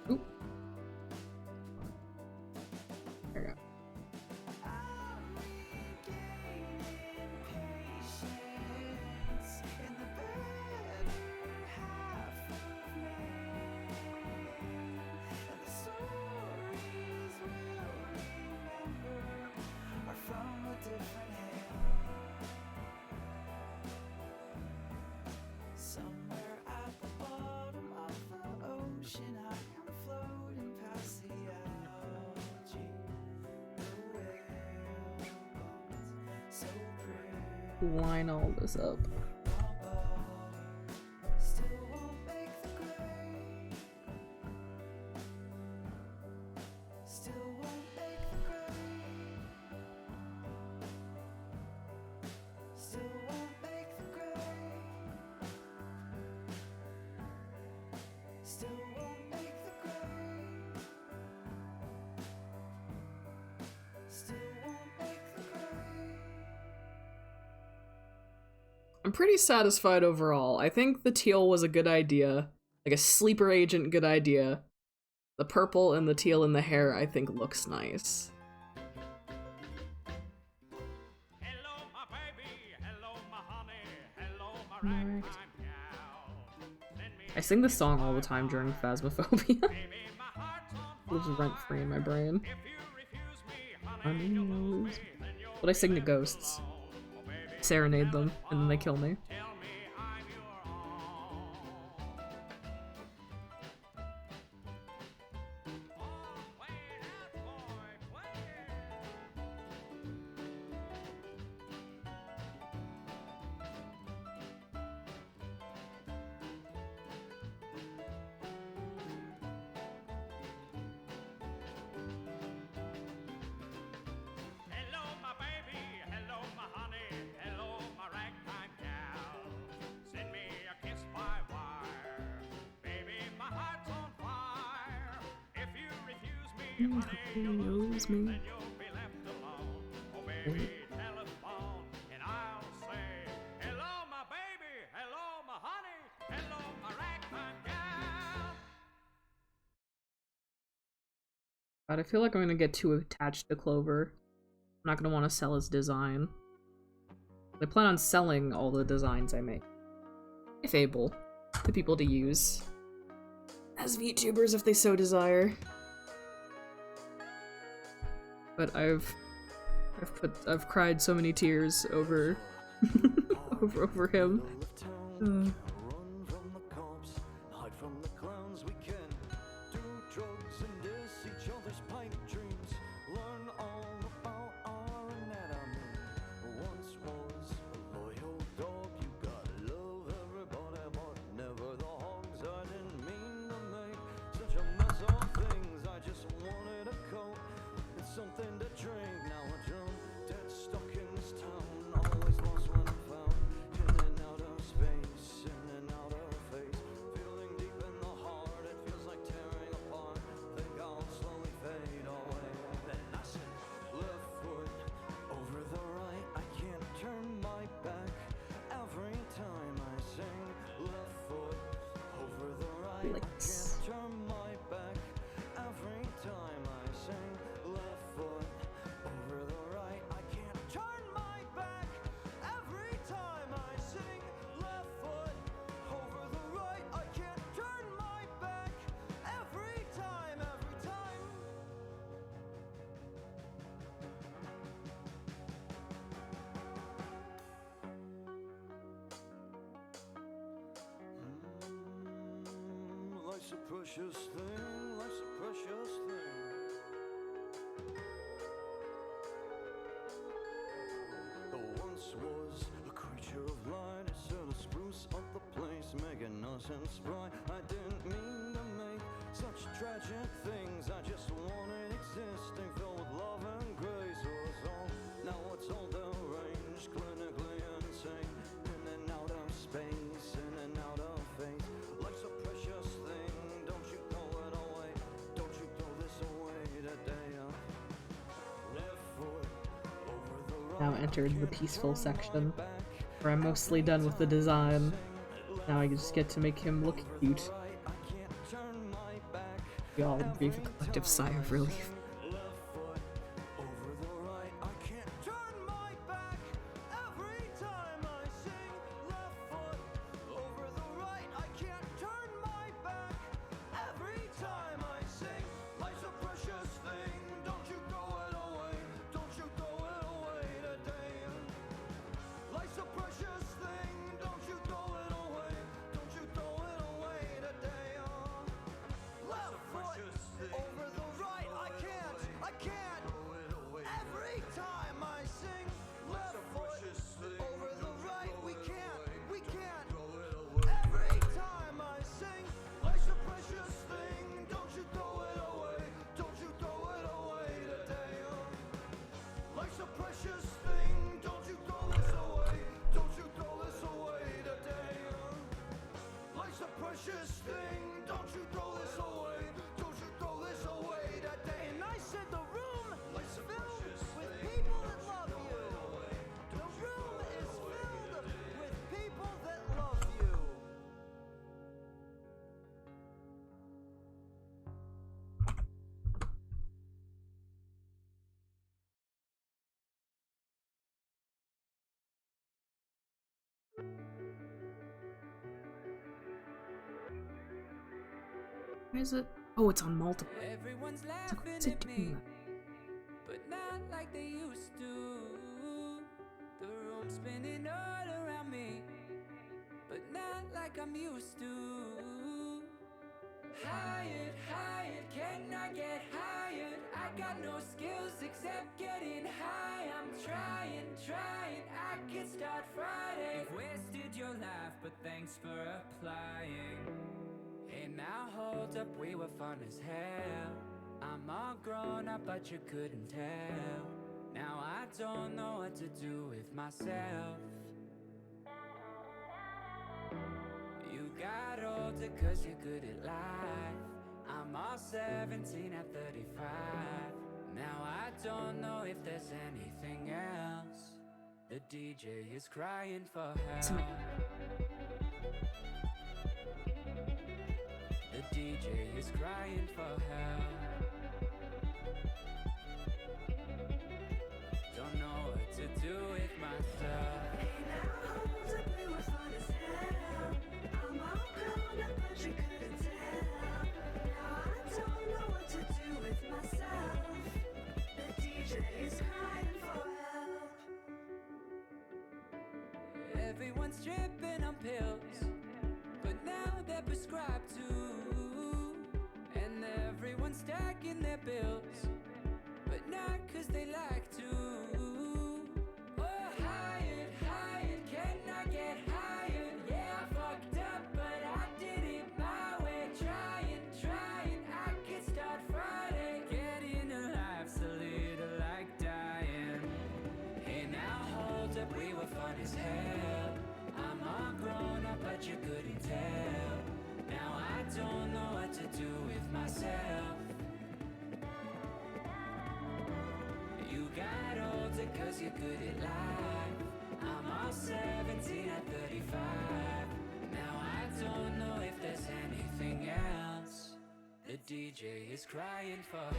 Speaker 1: oop. There we go. Line all this up. I'm pretty satisfied overall. I think the teal was a good idea. Like a sleeper agent, good idea. The purple and the teal in the hair, I think, looks nice.
Speaker 3: Hello, my baby. Hello, my honey. Hello, my ragtime gal. Send me
Speaker 1: I sing this song all the time during Phasmophobia.
Speaker 3: baby, my heart's on
Speaker 1: Lives rent-free in my brain.
Speaker 3: If you refuse me,
Speaker 1: I
Speaker 3: honey, you'll lose me.
Speaker 1: lose.
Speaker 3: Then you'll
Speaker 1: But I sing to ghosts.
Speaker 3: oh, baby,
Speaker 1: Serenade them, and then they kill me.
Speaker 3: tell me I'm your own. Oh, play that boy, play it. Hello, my baby. Hello, my honey. Hello, my ragtime gal. Send me a kiss by wire. Baby, my heart's on fire. If you refuse me, honey, you'll lose me. Then you'll be left alone. Oh, baby, telephone, and I'll say, hello, my baby. Hello, my honey. Hello, my ragtime gal.
Speaker 1: God, I feel like I'm gonna get too attached to Clover. I'm not gonna want to sell his design. I plan on selling all the designs I make, if able, to people to use as VTubers if they so desire. But I've cried so many tears over over him.
Speaker 2: Run from the cops, hide from the clowns. We can do drugs and diss each other's pipe dreams. Learn all about our anatomy. Once was a loyal dog. You gotta love everybody, but never the hogs. I didn't mean to make such a mess of things. I just wanted a coat and something to drink. Now I drum dead stuck in this town. Always lost when I'm found. In and out of space, in and out of face. Feeling deep in the heart, it feels like tearing apart. Think I'll slowly fade away. Then I said, left foot over the right. I can't turn my back. Every time I sing, left foot over the right. I can't turn my back. Every time I sing, left foot over the right. I can't turn my back. Every time I sing, left foot over the right. I can't turn my back. Every time, every time. Life's a precious thing, life's a precious thing. There once was a creature of light. It said to spruce up the place, making us bright. I didn't mean to make such tragic things. I just wanted existing, filled with love and grace. Was all now it's all deranged, clinically insane. In and out of space, in and out of face. Life's a precious thing. Don't you throw it away. Don't you throw this away today. Left foot over the right.
Speaker 1: Now entered the peaceful section, where I'm mostly done with the design. Now I just get to make him look cute.
Speaker 2: I can't turn my back.
Speaker 1: We all breathe a collective sigh of relief.
Speaker 2: Left foot over the right. I can't turn my back. Every time I sing, left foot over the right. I can't turn my back. Every time I sing, life's a precious thing. Don't you throw it away. Don't you throw it away today. Life's a precious thing. Don't you throw it away. Don't you throw it away today. Left foot over the right. I can't. Every time I sing, left foot over the right. We can't. Every time I sing, life's a precious thing. Don't you throw it away. Don't you throw it away today. Life's a precious thing. Don't you throw this away. Don't you throw this away today. Life's a precious thing. Don't you throw this away. Don't you throw this away today. And I said the room is filled with people that love you. The room is filled with people that love you.
Speaker 1: Why is it? Oh, it's on multiple.
Speaker 2: Everyone's
Speaker 1: It's like,
Speaker 2: laughing
Speaker 1: what's it
Speaker 2: at
Speaker 1: doing
Speaker 2: me,
Speaker 1: that?
Speaker 2: but not like they used to. The room's spinning all around me, but not like I'm used to. Hired, hired, can I get hired? I got no skills except getting high. I'm trying, trying, I could start Friday. You've wasted your life, but thanks for applying. Hey, now hold up, we were fun as hell. I'm all grown up, but you couldn't tell. Now I don't know what to do with myself. You got older cause you're good at life. I'm all 17 at 35. Now I don't know if there's anything else. The DJ is crying for help. The DJ is crying for help. Don't know what to do with myself. Everyone's tripping on pills, but now they're prescribed to. And everyone's stacking their bills, but not cause they like to. Oh, hired, hired, can I get hired? Yeah, I fucked up, but I did it my way. Trying, trying, I could start Friday. Getting alife's a little like dying. Hey, now hold up, we were fun as hell. I'm all grown up, but you couldn't tell. Now I don't know what to do with myself. You got older cause you're good at life. I'm all 17 at 35. Now I don't know if there's anything else. The DJ is crying for help.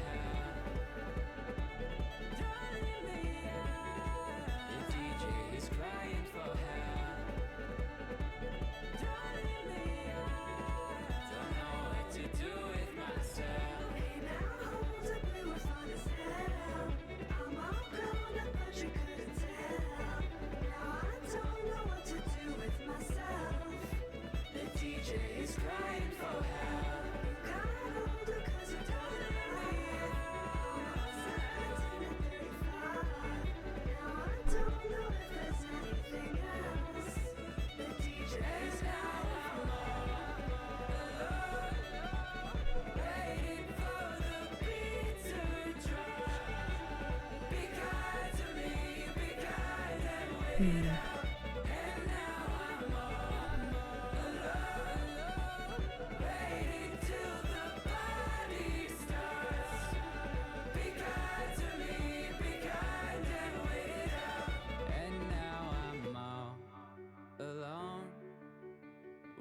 Speaker 2: Don't leave me out. The DJ is crying for help. Don't leave me out. Don't know what to do with myself. The DJ is crying for help. And now I'm all alone, waiting for the beat to drop. Be kind to me, be kind and wait it out. And now I'm all alone, waiting till the party starts. Be kind to me, be kind and wait it out. And now I'm all alone,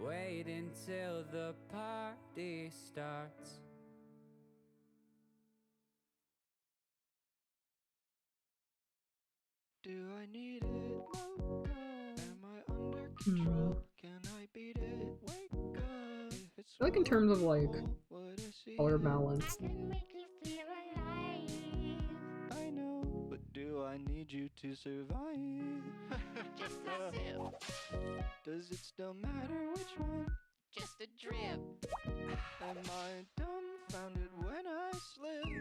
Speaker 2: waiting till the party starts.
Speaker 6: Do I need it? No. Am I under control? Can I beat it? Wake up. If it's
Speaker 1: I feel like in terms of like
Speaker 6: what I see,
Speaker 1: color balance,
Speaker 6: I know, but do I need you to survive?
Speaker 8: Just a sip,
Speaker 6: Does it still matter which one?
Speaker 8: just a drip.
Speaker 6: Am I dumbfounded when I slip?
Speaker 8: Can't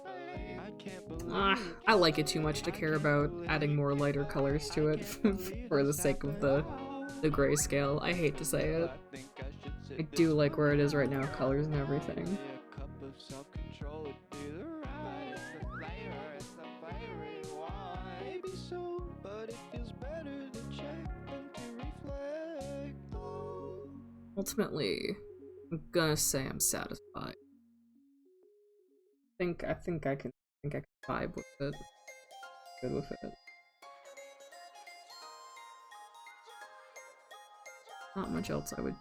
Speaker 8: believe
Speaker 6: I can't believe
Speaker 1: I like it too much to care about adding more lighter colors to it for the sake of the grayscale. I hate to say it.
Speaker 6: I think I should sit
Speaker 1: I do like where it is right now, colors and everything.
Speaker 6: a cup of self-control would be the right. It's the flavor wine. Maybe so, but it feels better to check than to reflect. Oh.
Speaker 1: Ultimately, I'm gonna say I'm satisfied. I think I can vibe with it. Good with it. Not much else I would.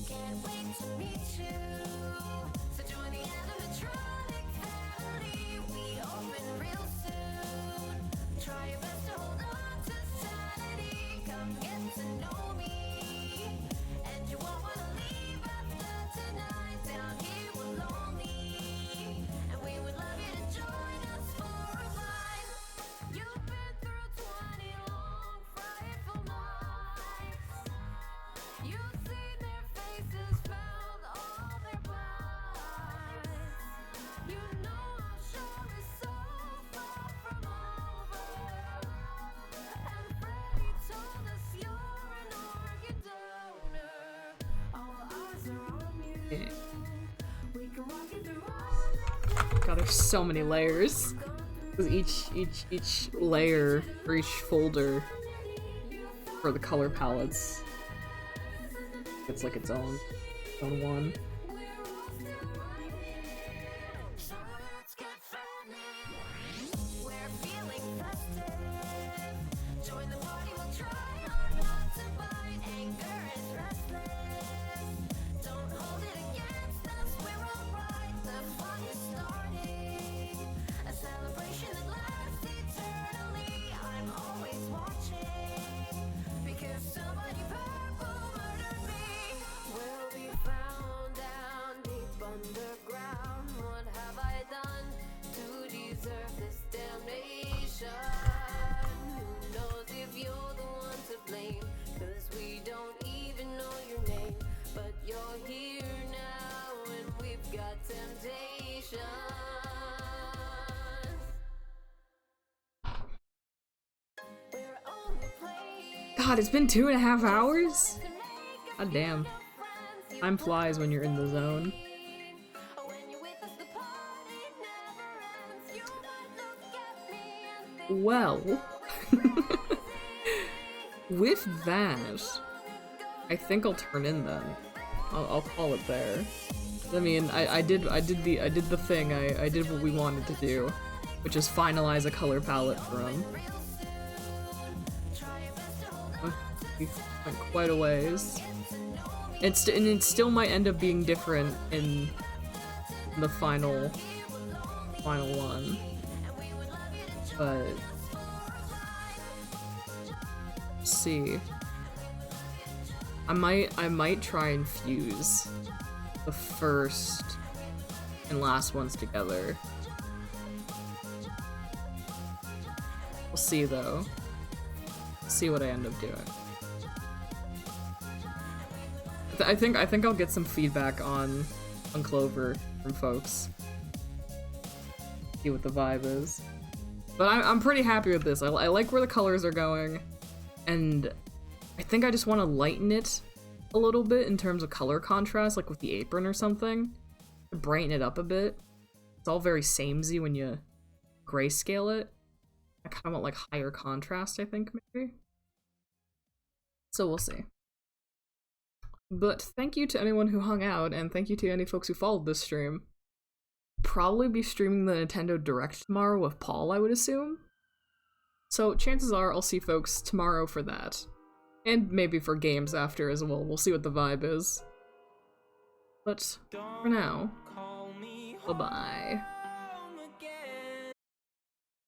Speaker 5: Can't wait to meet you.
Speaker 1: Yeah. God, there's so many layers. Because each layer or each folder for the color palettes, it's like its own one.
Speaker 4: Underground, what have I done to deserve this damnation? Who knows if you're the one to blame? 'Cause we don't even know your name, but you're here now and we've got temptation. We're only playing
Speaker 1: God, it's been 2.5 hours?
Speaker 4: to make
Speaker 1: God damn.
Speaker 4: friends.
Speaker 1: Time flies when you're in the zone.
Speaker 4: When you're with us, the party never ends. You might look at me and think
Speaker 1: Well, with that, I think I'll turn in then. I'll call it there. I mean, I did the thing. I did what we wanted to do, which is finalize a color palette for him. We went quite a ways. And it still might end up being different in the final one, but see, I might try and fuse the first and last ones together. We'll see though. See what I end up doing. I think I'll get some feedback on Clover from folks. See what the vibe is. But I'm pretty happy with this. I like where the colors are going, and I think I just want to lighten it a little bit in terms of color contrast, like with the apron or something, to brighten it up a bit. It's all very samey when you grayscale it. I kind of want like higher contrast, I think, maybe. So we'll see. But thank you to anyone who hung out, and thank you to any folks who followed this stream. Probably be streaming the Nintendo Direct tomorrow with Paul, I would assume. So chances are I'll see folks tomorrow for that. And maybe for games after as well. We'll see what the vibe is. But for now, bye-bye.